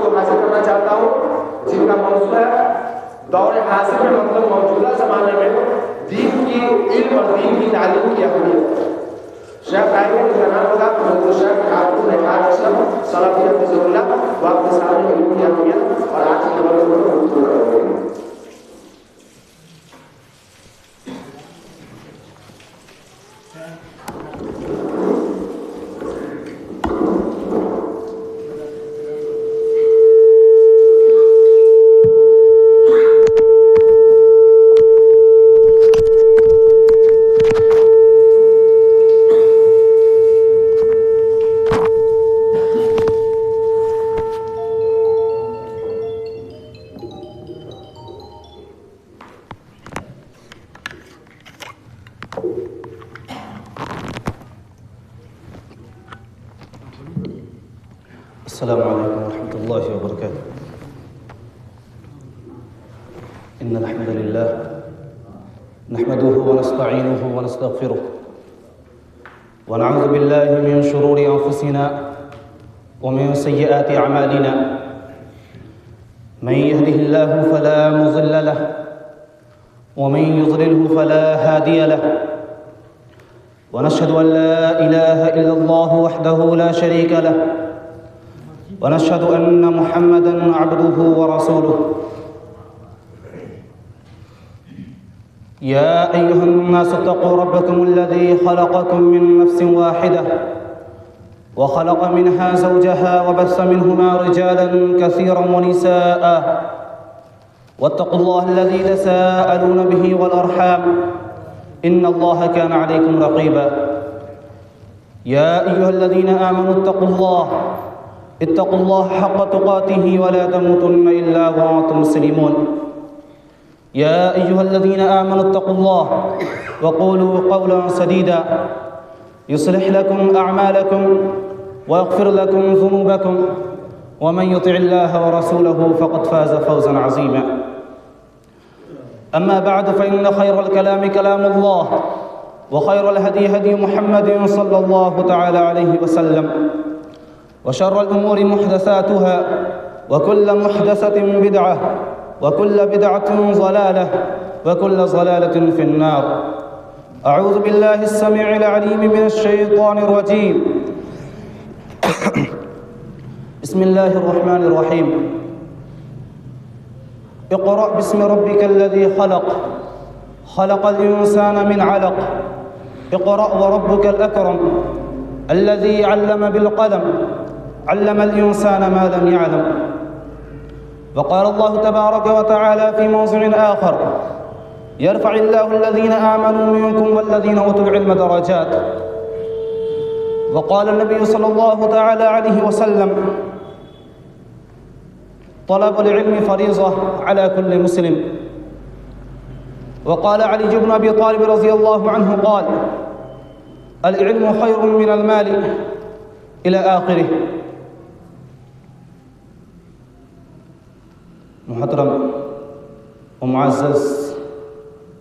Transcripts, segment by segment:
موضوع حاصل کرنا چاہتا ہوں جن کا موضوع ہے دور حاضر میں مطلب موجودہ زمانے میں دین کی علم اور دین کی تعلیم کی اہمیت. شیخ آئے ہیں جن کا نام ہوگا حضرت شیخ خاتون نکار اسلم صلاحی حفظ اللہ. وہ آپ کے سامنے علم کی اہمیت اور آج کے دور میں گفتگو کریں گے. السلام عليكم ورحمة الله وبركاته. إن الحمد لله نحمده ونستعينه ونستغفره ونعوذ بالله من شرور أنفسنا ومن سيئات أعمالنا. من يهده الله فلا مضل له ومن يضلله فلا هادي له. ونشهد أن لا إله إلا الله وحده لا شريك له ونشهد أن محمدًا عبده ورسوله. يا أيها الناس اتقوا ربكم الذي خلقكم من نفس واحدة وخلق منها زوجها وبث منهما رجالا كثيرا ونساء واتقوا الله الذي تساءلون به والأرحام إن الله كان عليكم رقيبا. يا أيها الذين آمنوا اتقوا الله حق تقاته ولا تموتن إلا وأنتم مسلمون. يا أيها الذين آمنوا اتقوا الله وقولوا قولا سديدا يصلح لكم أعمالكم ويغفر لكم ذنوبكم ومن يطع الله ورسوله فقد فاز فوزا عظيما. أما بعد فإن خير الكلام كلام الله وخير الهدي هدي محمد صلى الله تعالى عليه وسلم وشر الأمور محدثاتها وكل محدثة بدعة وكل بدعة ضلالة وكل ضلالة في النار. أعوذ بالله السميع العليم من الشيطان الرجيم. بسم الله الرحمن الرحيم. اقرأ باسم ربك الذي خلق الإنسان من علق. اقرأ وربك الأكرم الذي علم بالقلم علم الإنسان ما لم يعلم. وقال الله تبارك وتعالى في موضع آخر يرفع الله الذين آمنوا منكم والذين أوتوا العلم درجات. وقال النبي صلى الله تعالى عليه وسلم طلب العلم فريضة على كل مسلم. وقال علي بن أبي طالب رضي الله عنه قال العلم خير من المال إلى آخره. محترم و معزز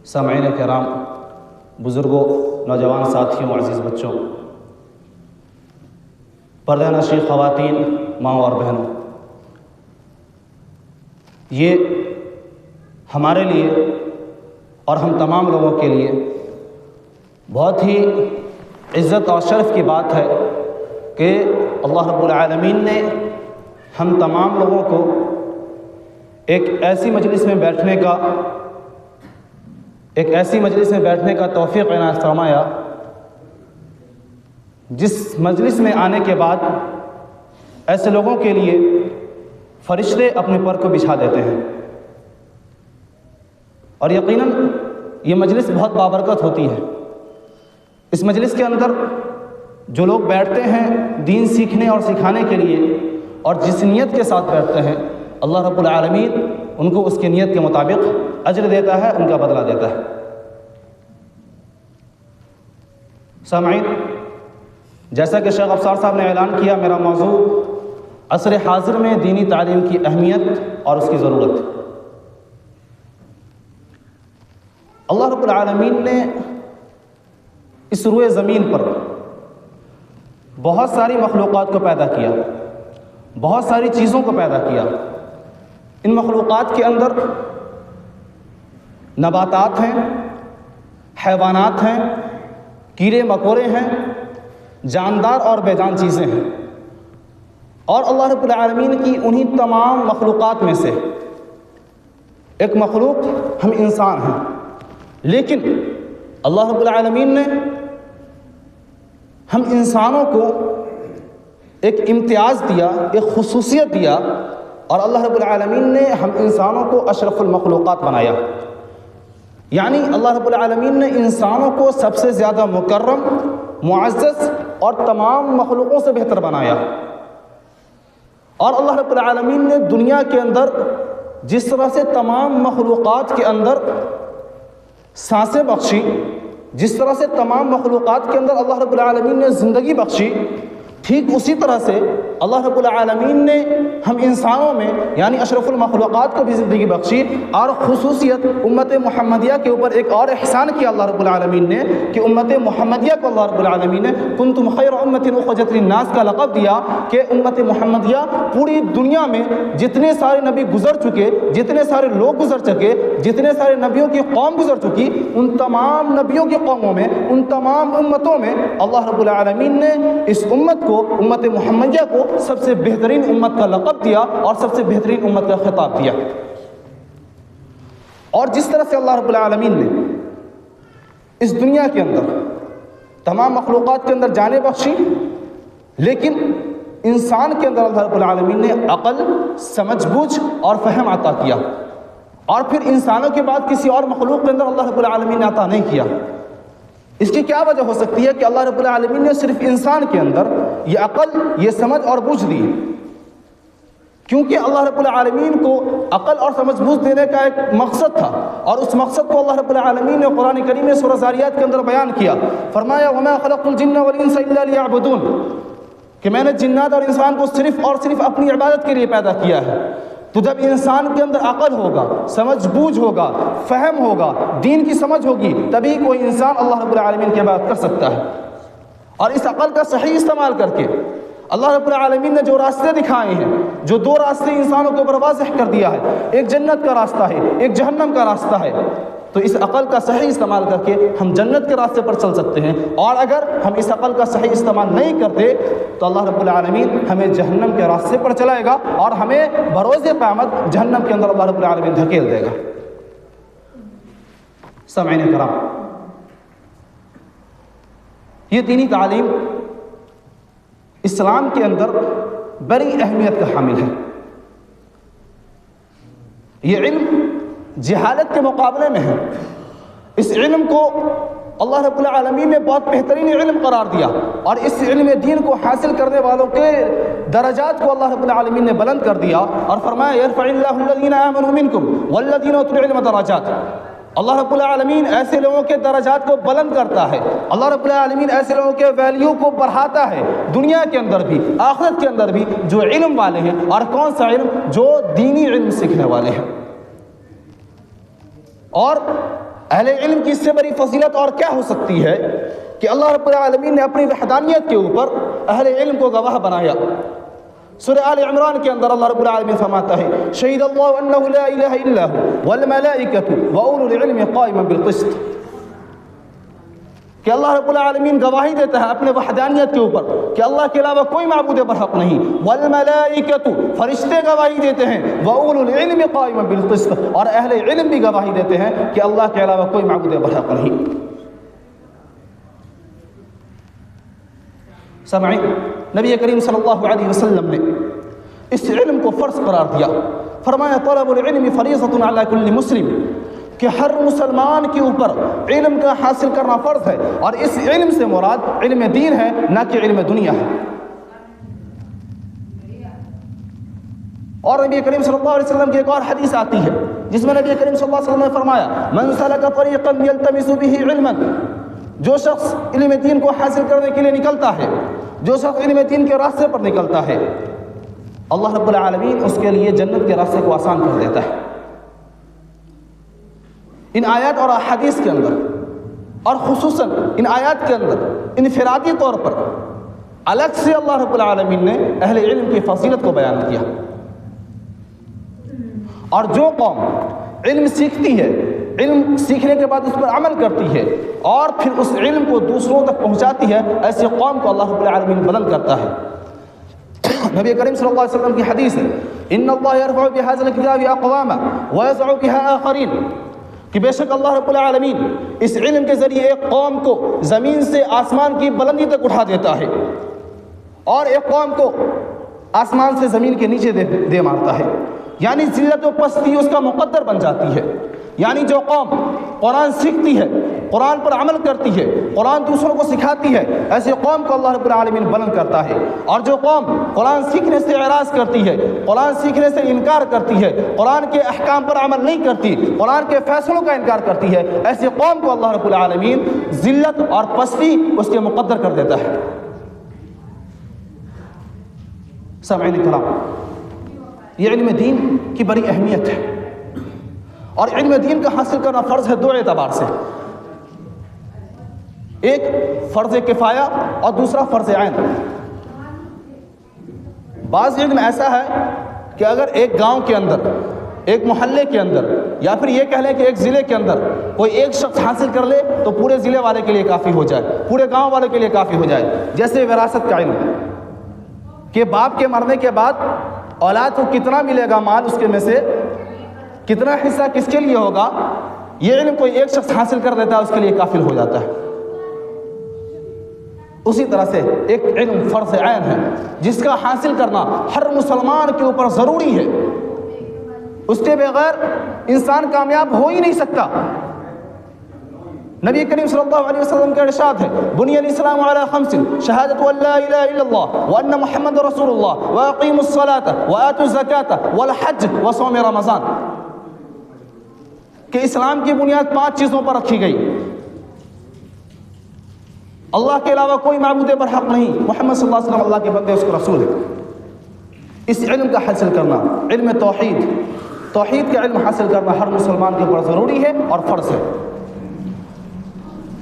سامعین کرام، بزرگوں، نوجوان ساتھیوں، عزیز بچوں، پردہ نشین خواتین، ماں اور بہنوں، یہ ہمارے لیے اور ہم تمام لوگوں کے لیے بہت ہی عزت اور شرف کی بات ہے کہ اللہ رب العالمین نے ہم تمام لوگوں کو ایک ایسی مجلس میں بیٹھنے کا توفیق عنایت فرمایا جس مجلس میں آنے کے بعد ایسے لوگوں کے لیے فرشتے اپنے پر کو بچھا دیتے ہیں. اور یقیناً یہ مجلس بہت بابرکت ہوتی ہے. اس مجلس کے اندر جو لوگ بیٹھتے ہیں دین سیکھنے اور سکھانے کے لیے اور جس نیت کے ساتھ بیٹھتے ہیں، اللہ رب العالمین ان کو اس کی نیت کے مطابق اجر دیتا ہے، ان کا بدلہ دیتا ہے. سامعین، جیسا کہ شیخ افسار صاحب نے اعلان کیا، میرا موضوع عصر حاضر میں دینی تعلیم کی اہمیت اور اس کی ضرورت. اللہ رب العالمین نے اس روئے زمین پر بہت ساری مخلوقات کو پیدا کیا. بہت ساری چیزوں کو پیدا کیا۔ ان مخلوقات کے اندر نباتات ہیں، حیوانات ہیں، کیڑے مکوڑے ہیں، جاندار اور بے جان چیزیں ہیں، اور اللہ رب العالمین کی انہی تمام مخلوقات میں سے ایک مخلوق ہم انسان ہیں۔ لیکن اللہ رب العالمین نے ہم انسانوں کو ایک امتیاز دیا، ایک خصوصیت دیا، اور اللہ رب العالمین نے ہم انسانوں کو اشرف المخلوقات بنایا۔ یعنی اللہ رب العالمین نے انسانوں کو سب سے زیادہ مکرم، معزز اور تمام مخلوقوں سے بہتر بنایا۔ اور اللہ رب العالمین نے دنیا کے اندر جس طرح سے تمام مخلوقات کے اندر سانسیں بخشی، جس طرح سے تمام مخلوقات کے اندر اللہ رب العالمین نے زندگی بخشی، ٹھیک اسی طرح سے اللہ رب العالمین نے ہم انسانوں میں یعنی اشرف المخلوقات کو بھی زندگی بخشی۔ اور خصوصیت امت محمدیہ کے اوپر ایک اور احسان کیا اللہ رب العالمین نے کہ امت محمدیہ کو اللہ رب العالمین نے کنتم خیر امت اخرجت للناس کا لقب دیا کہ امت محمدیہ پوری دنیا میں جتنے سارے نبی گزر چکے، جتنے سارے لوگ گزر چکے، جتنے سارے نبیوں کی قوم گزر چکی، ان تمام نبیوں کی قوموں میں، ان تمام امتوں میں اللہ رب العالمین نے اس امت کو، امت محمدیہ کو سب سے بہترین امت کا لقب دیا اور سب سے بہترین امت کا خطاب دیا۔ اور جس طرح سے اللہ رب العالمین نے اس دنیا کے اندر تمام مخلوقات کے اندر جانیں بخشی، لیکن انسان کے اندر اللہ رب العالمین نے عقل، سمجھ بوجھ اور فہم عطا کیا، اور پھر انسانوں کے بعد کسی اور مخلوق کے اندر اللہ رب العالمین نے عطا نہیں کیا۔ اس کی کیا وجہ ہو سکتی ہے کہ اللہ رب العالمین نے صرف انسان کے اندر یہ عقل، یہ سمجھ اور بوجھ دی؟ کیونکہ اللہ رب العالمین کو عقل اور سمجھ بوجھ دینے کا ایک مقصد تھا، اور اس مقصد کو اللہ رب العالمین نے قرآن کریم میں سورہ ذاریات کے اندر بیان کیا۔ فرمایا وَمَا خَلَقْتُ الْجِنَّ وَالْإِنسَ إِلَّا لِيَعْبُدُونَ، کہ میں نے جنات اور انسان کو صرف اور صرف اپنی عبادت کے لیے پیدا کیا ہے۔ تو جب انسان کے اندر عقل ہوگا، سمجھ بوجھ ہوگا، فہم ہوگا، دین کی سمجھ ہوگی، تبھی کوئی انسان اللہ رب العالمین کی عبادت کر سکتا ہے۔ اور اس عقل کا صحیح استعمال کر کے اللہ رب العالمین نے جو راستے دکھائے ہیں، جو دو راستے انسانوں کو واضح کر دیا ہے، ایک جنت کا راستہ ہے، ایک جہنم کا راستہ ہے، تو اس عقل کا صحیح استعمال کر کے ہم جنت کے راستے پر چل سکتے ہیں۔ اور اگر ہم اس عقل کا صحیح استعمال نہیں کرتے تو اللہ رب العالمین ہمیں جہنم کے راستے پر چلائے گا، اور ہمیں بروز قیامت جہنم کے اندر اللہ رب العالمین دھکیل دے گا۔ سامعین کرام، یہ دینی تعلیم اسلام کے اندر بڑی اہمیت کا حامل ہے۔ یہ علم جہالت کے مقابلے میں ہے۔ اس علم کو اللہ رب العالمین نے بہت بہترین علم قرار دیا، اور اس علم دین کو حاصل کرنے والوں کے درجات کو اللہ رب العالمین نے بلند کر دیا، اور فرمایا يَرْفَعِ اللَّهُ الَّذِينَ آمَنُوا مِنْكُمْ وَالَّذِينَ أُوتُوا الْعِلْمَ دَرَجَاتٍ۔ اللہ رب العالمین ایسے لوگوں کے درجات کو بلند کرتا ہے، اللہ رب العالمین ایسے لوگوں کے ویلیو کو بڑھاتا ہے، دنیا کے اندر بھی آخرت کے اندر بھی، جو علم والے ہیں۔ اور کون سا علم؟ جو دینی علم سیکھنے والے ہیں۔ اور اہل علم کی اس سے بڑی فضیلت اور کیا ہو سکتی ہے کہ اللہ رب العالمین نے اپنی وحدانیت کے اوپر اہل علم کو گواہ بنایا۔ سورہ آل عمران کے اندر اللہ رب العالمین فرماتا ہے شہید اللہ انہ لا الہ الا ہو والملائکۃ واولو العلم قائما بالقسط، کہ اللہ رب العالمین گواہی دیتا ہے اپنے وحدانیت کے اوپر کہ اللہ کے علاوہ کوئی معبود برحق نہیں، والملائکۃ فرشتے گواہی دیتے ہیں، واولو العلم قائما بالقسط اور اہل علم بھی گواہی دیتے ہیں کہ اللہ کے علاوہ کوئی معبود برحق نہیں۔ سامعین، نبی کریم صلی اللہ علیہ وسلم نے اس علم کو فرض قرار دیا، فرمایا طلب العلم فریضۃ علی کل مسلم، کہ ہر مسلمان کے اوپر علم کا حاصل کرنا فرض ہے، اور اس علم سے مراد علم دین ہے، نہ کہ علم دنیا ہے۔ اور نبی کریم صلی اللہ علیہ وسلم کی ایک اور حدیث آتی ہے جس میں نبی کریم صلی اللہ علیہ وسلم نے فرمایا من سلک طریقا یلتمس به علما، جو شخص علم دین کو حاصل کرنے کے لیے نکلتا ہے، جو شخص علم دین کے راستے پر نکلتا ہے، اللہ رب العالمین اس کے لیے جنت کے راستے کو آسان کر دیتا ہے۔ ان آیات اور احادیث کے اندر، اور خصوصاً ان آیات کے اندر انفرادی طور پر الگ سے اللہ رب العالمین نے اہل علم کی فضیلت کو بیان کیا. اور جو قوم علم سیکھتی ہے، علم سیکھنے کے بعد اس پر عمل کرتی ہے اور پھر اس علم کو دوسروں تک پہنچاتی ہے، ایسی قوم کو اللہ رب العالمین بلند کرتا ہے. نبی کریم صلی اللہ علیہ وسلم کی حدیث ہے، ان اللہ یرفع بهذا الکتاب اقواما ویضع بها آخرین، کہ بے شک اللہ رب العالمین اس علم کے ذریعے ایک قوم کو زمین سے آسمان کی بلندی تک اٹھا دیتا ہے اور ایک قوم کو آسمان سے زمین کے نیچے دے مارتا ہے. یعنی ذلت و پستی اس کا مقدر بن جاتی ہے. یعنی جو قوم قرآن سیکھتی ہے، قرآن پر عمل کرتی ہے، قرآن دوسروں کو سکھاتی ہے، ایسی قوم کو اللہ رب العالمین بلند کرتا ہے. اور جو قوم قرآن سیکھنے سے اعراض کرتی ہے، قرآن سیکھنے سے انکار کرتی ہے، قرآن کے احکام پر عمل نہیں کرتی، قرآن کے فیصلوں کا انکار کرتی ہے، ایسی قوم کو اللہ رب العالمین ذلت اور پستی اس کے مقدر کر دیتا ہے. سامعین کرام، یہ علم دین کی بڑی اہمیت ہے اور علم دین کا حاصل کرنا فرض ہے دو اعتبار سے. ایک فرض کفایہ اور دوسرا فرض عین. بعض علم ایسا ہے کہ اگر ایک گاؤں کے اندر، ایک محلے کے اندر، یا پھر یہ کہہ لیں کہ ایک ضلع کے اندر کوئی ایک شخص حاصل کر لے تو پورے ضلع والے کے لیے کافی ہو جائے، پورے گاؤں والے کے لیے کافی ہو جائے. جیسے وراثت کا علم کہ باپ کے مرنے کے بعد اولاد کو کتنا ملے گا مال، اس کے میں سے کتنا حصہ کس کے لیے ہوگا، یہ علم کوئی ایک شخص حاصل کر لیتا ہے اس کے لیے کافل ہو جاتا ہے. اسی طرح سے ایک علم فرض عین ہے جس کا حاصل کرنا ہر مسلمان کے اوپر ضروری ہے. اس کے بغیر انسان کامیاب ہو ہی نہیں سکتا. نبی کریم صلی اللہ علیہ وسلم کا ارشاد ہے، بنی الاسلام علی خمس، شہادت ان لا الہ الا اللہ وان محمد رسول اللہ واقیموا الصلاة وآتوا الزکاة والحج وصوم رمضان، کہ اسلام کی بنیاد 5 چیزوں پر رکھی گئی. اللہ کے علاوہ کوئی معبود برحق نہیں، محمد صلی اللہ علیہ وسلم اللہ کے بندے اس کو رسول ہے. اس علم کا حاصل کرنا، علم توحید کا علم حاصل کرنا ہر مسلمان کے اوپر ضروری ہے اور فرض ہے.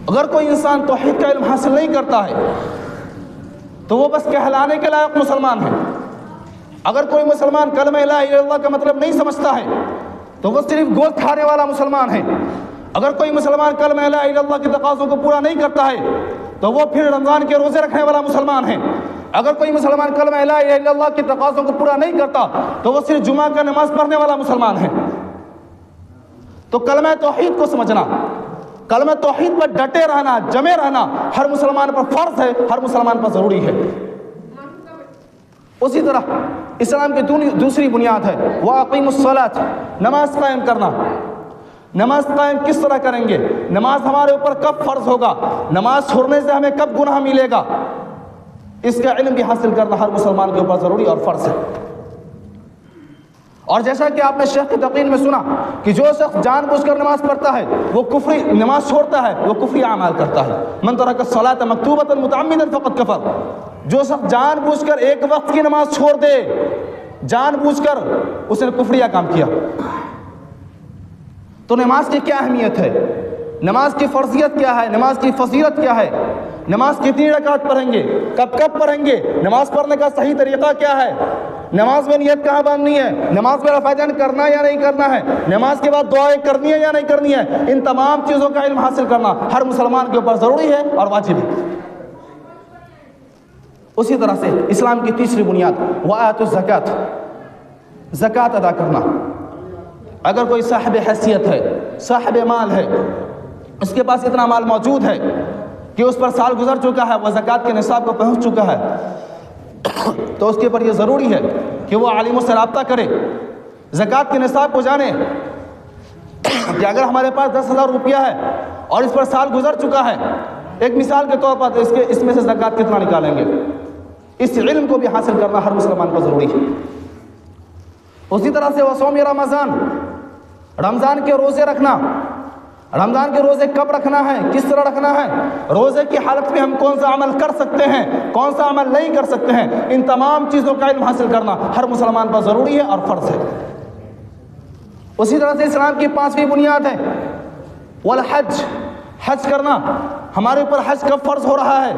اگر کوئی انسان توحید کا علم حاصل نہیں کرتا ہے تو وہ بس کہلانے کے لائق مسلمان ہے. اگر کوئی مسلمان کلمہ لا الہ الا اللہ کا مطلب نہیں سمجھتا ہے تو وہ صرف گوشت کھانے والا مسلمان ہے. اگر کوئی مسلمان کلمہ لا الہ الا اللہ کے تقاضوں کو پورا نہیں کرتا ہے تو وہ پھر رمضان کے روزے رکھنے والا مسلمان ہے. اگر کوئی مسلمان کلمہ لا الہ الا اللہ کے تقاضوں کو پورا نہیں کرتا تو وہ صرف جمعہ کا نماز پڑھنے والا مسلمان ہے. تو کلمہ توحید کو سمجھنا، کلمہ توحید پر ڈٹے رہنا، جمے رہنا ہر مسلمان پر فرض ہے، ہر مسلمان پر ضروری ہے. اسی طرح اسلام کی دوسری بنیاد ہے وَأَقِيمُوا الصَّلَاةَ، نماز قائم کرنا. نماز قائم کس طرح کریں گے؟ نماز ہمارے اوپر کب فرض ہوگا؟ نماز چھوڑنے سے ہمیں کب گناہ ملے گا؟ اس کا علم بھی حاصل کرنا ہر مسلمان کے اوپر ضروری اور فرض ہے. اور جیسا کہ آپ نے شیخ کی تقریر میں سنا کہ جو شخص جان بوجھ کر نماز پڑھتا ہے وہ کفری، نماز چھوڑتا ہے وہ کفری اعمال کرتا ہے. من ترک الصلاۃ مکتوبۃ متعمدا فقد کفر. جو شخص جان بوجھ کر ایک وقت کی نماز چھوڑ دے، جان بوجھ کر اس نے کفریہ کام کیا. تو نماز کی کیا اہمیت ہے؟ نماز کی فرضیت کیا ہے؟ نماز کی فضیلت کیا ہے؟ نماز کتنی رکعت پڑھیں گے؟ کب پڑھیں گے؟ نماز پڑھنے کا صحیح طریقہ کیا ہے؟ نماز میں نیت کہاں باندھنی ہے؟ نماز میں رفع یدین کرنا یا نہیں کرنا ہے؟ نماز کے بعد دعائیں کرنی ہے یا نہیں کرنی ہے؟ ان تمام چیزوں کا علم حاصل کرنا ہر مسلمان کے اوپر ضروری ہے اور واجب ہے. اسی طرح سے اسلام کی تیسری بنیاد وآتوا الزکاۃ، زکوٰۃ ادا کرنا. اگر کوئی صاحب حیثیت ہے، صاحب مال ہے، اس کے پاس اتنا مال موجود ہے کہ اس پر سال گزر چکا ہے، وہ زکوٰۃ کے نصاب کو پہنچ چکا ہے، تو اس کے اوپر یہ ضروری ہے کہ وہ عالموں سے رابطہ کرے، زکوٰۃ کے نصاب کو جانے کہ اگر ہمارے پاس 10,000 روپیہ ہے اور اس پر سال گزر چکا ہے، ایک مثال کے طور پر اس میں سے زکوٰۃ کتنا نکالیں گے. اس علم کو بھی حاصل کرنا ہر مسلمان کو ضروری ہے. اسی طرح سے وصوم رمضان، رمضان کے روزے رکھنا. رمضان کے روزے کب رکھنا ہے، کس طرح رکھنا ہے، روزے کی حالت میں ہم کون سا عمل کر سکتے ہیں، کون سا عمل نہیں کر سکتے ہیں، ان تمام چیزوں کا علم حاصل کرنا ہر مسلمان پر ضروری ہے اور فرض ہے. اسی طرح سے اسلام کی 5ویں بنیاد ہے والحج، حج کرنا. ہمارے اوپر حج کب فرض ہو رہا ہے؟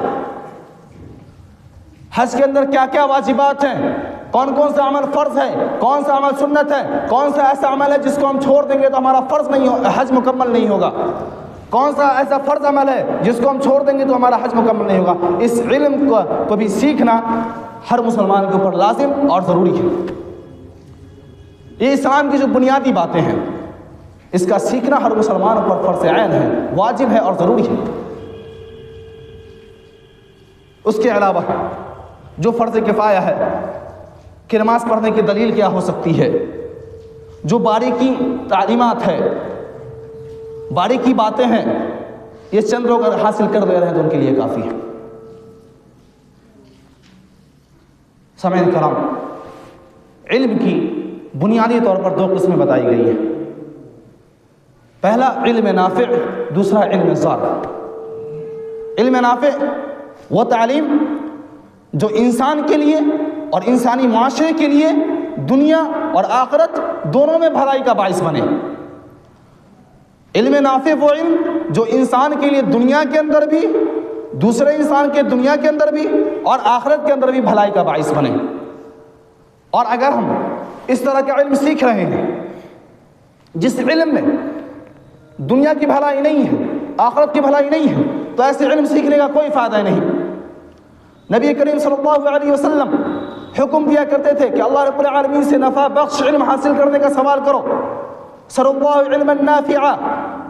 حج کے اندر کیا کیا واجبات ہیں، کون کون سا عمل فرض ہے، کون سا عمل سنت ہے، کون سا ایسا عمل ہے جس کو ہم چھوڑ دیں گے تو ہمارا فرض نہیں حج مکمل نہیں ہوگا، کون سا ایسا فرض عمل ہے جس کو ہم چھوڑ دیں گے تو ہمارا حج مکمل نہیں ہوگا. اس علم کو بھی سیکھنا ہر مسلمان کے اوپر لازم اور ضروری ہے. یہ اسلام کی جو بنیادی باتیں ہیں اس کا سیکھنا ہر مسلمان پر فرض عین ہے، واجب ہے اور ضروری ہے. اس کے علاوہ جو فرض کفایہ ہے کہ نماز پڑھنے کی دلیل کیا ہو سکتی ہے، جو باریکی تعلیمات ہے، باریکی باتیں ہیں، یہ چند لوگ اگر حاصل کر لے رہے ہیں تو ان کے لیے کافی ہے. سامعین کرام، علم کی بنیادی طور پر دو قسمیں بتائی گئی ہیں. پہلا علم نافع، دوسرا علم زار. علم نافع وہ تعلیم جو انسان کے لیے اور انسانی معاشرے کے لیے دنیا اور آخرت دونوں میں بھلائی کا باعث بنے. علم نافع وہ علم جو انسان کے لیے دنیا کے اندر بھی، دوسرے انسان کے دنیا کے اندر بھی اور آخرت کے اندر بھی بھلائی کا باعث بنے. اور اگر ہم اس طرح کا علم سیکھ رہے ہیں جس علم میں دنیا کی بھلائی نہیں ہے، آخرت کی بھلائی نہیں ہے، تو ایسے علم سیکھنے کا کوئی فائدہ نہیں. نبی کریم صلی اللہ علیہ وسلم حکم دیا کرتے تھے کہ اللہ رب العالمین سے نفع بخش علم حاصل کرنے کا سوال کرو. سر اللہ علما نافعا،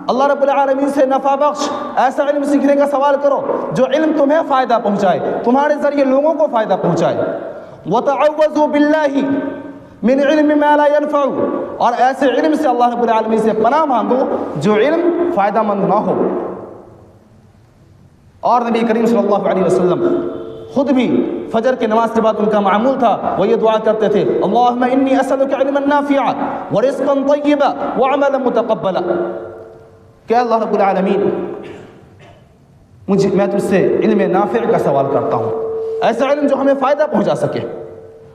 اللہ رب العالمین سے نفع بخش ایسا علم سیکھنے کا سوال کرو جو علم تمہیں فائدہ پہنچائے، تمہارے ذریعے لوگوں کو فائدہ پہنچائے. وتعوذوا باللہ من علم ما لا ينفع، اور ایسے علم سے اللہ رب العالمین سے پناہ مانگو جو علم فائدہ مند نہ ہو. اور نبی کریم صلی اللہ علیہ وسلم خود بھی فجر کی نماز کے بعد ان کا معمول تھا وہ یہ دعا کرتے تھے، اللہم انی اسألک علما نافعا ورزقا طیبا وعملا متقبلا، کہ اللہ رب العالمین میں تجھ سے علم نافع کا سوال کرتا ہوں، ایسا علم جو ہمیں فائدہ پہنچا سکے،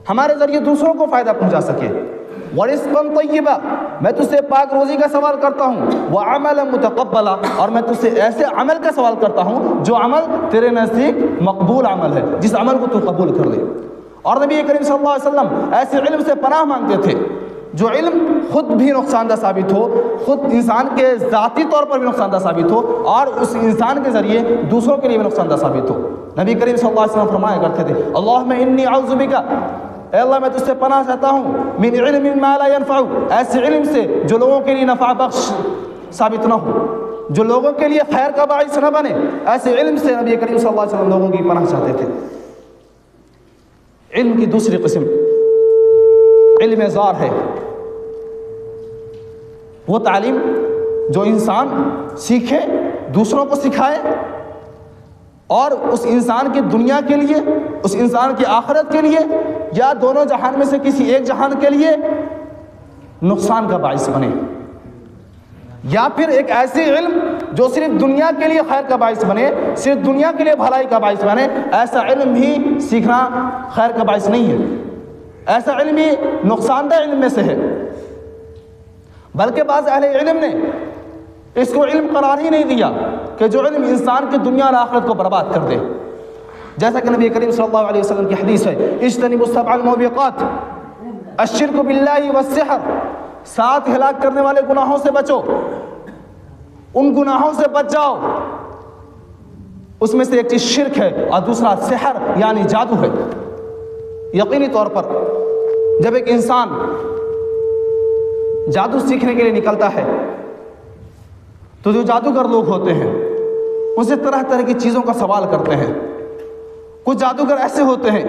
ہمارے ذریعے دوسروں کو فائدہ پہنچا سکے. ورزقا طیبا، میں تجھ سے پاک روزی کا سوال کرتا ہوں. وعملا متقبلا، اور میں تجھ سے ایسے عمل کا سوال کرتا ہوں جو عمل تیرے نزدیک مقبول عمل ہے، جس عمل کو تو قبول کر لے. اور نبی کریم صلی اللہ علیہ وسلم ایسے علم سے پناہ مانگتے تھے جو علم خود بھی نقصان دہ ثابت ہو، خود انسان کے ذاتی طور پر بھی نقصان دہ ثابت ہو اور اس انسان کے ذریعے دوسروں کے لیے بھی نقصان دہ ثابت ہو. نبی کریم صلی اللہ علیہ وسلم فرمایا کرتے تھے، اللہم انی اعوذ بک، اے اللہ میں تجھ سے پناہ چاہتا ہوں، من علم ما لا ينفع، ایسے علم سے جو لوگوں کے لیے نفع بخش ثابت نہ ہو، جو لوگوں کے لیے خیر کا باعث نہ بنے، ایسے علم سے نبی کریم صلی اللہ علیہ وسلم لوگوں کی پناہ چاہتے تھے. علم کی دوسری قسم علم زار ہے، وہ تعلیم جو انسان سیکھے، دوسروں کو سکھائے اور اس انسان کی دنیا کے لیے، اس انسان کی آخرت کے لیے یا دونوں جہان میں سے کسی ایک جہان کے لیے نقصان کا باعث بنے. یا پھر ایک ایسی علم جو صرف دنیا کے لیے خیر کا باعث بنے، صرف دنیا کے لیے بھلائی کا باعث بنے، ایسا علم بھی سیکھنا خیر کا باعث نہیں ہے. ایسا علم ہی نقصان دہ علم میں سے ہے. بلکہ بعض اہل علم نے اس کو علم قرار ہی نہیں دیا کہ جو علم انسان کی دنیا اور آخرت کو برباد کر دے. جیسا کہ نبی کریم صلی اللہ علیہ وسلم کی حدیث ہے، اجتنبوا السبع الموبقات الشرک باللہ والسحر، 7 ہلاک کرنے والے گناہوں سے بچو، ان گناہوں سے بچ جاؤ. اس میں سے ایک چیز شرک ہے اور دوسرا سحر یعنی جادو ہے. یقینی طور پر جب ایک انسان جادو سیکھنے کے لیے نکلتا ہے تو جو جادوگر لوگ ہوتے ہیں ان سے طرح طرح کی چیزوں کا سوال کرتے ہیں. کچھ جادوگر ایسے ہوتے ہیں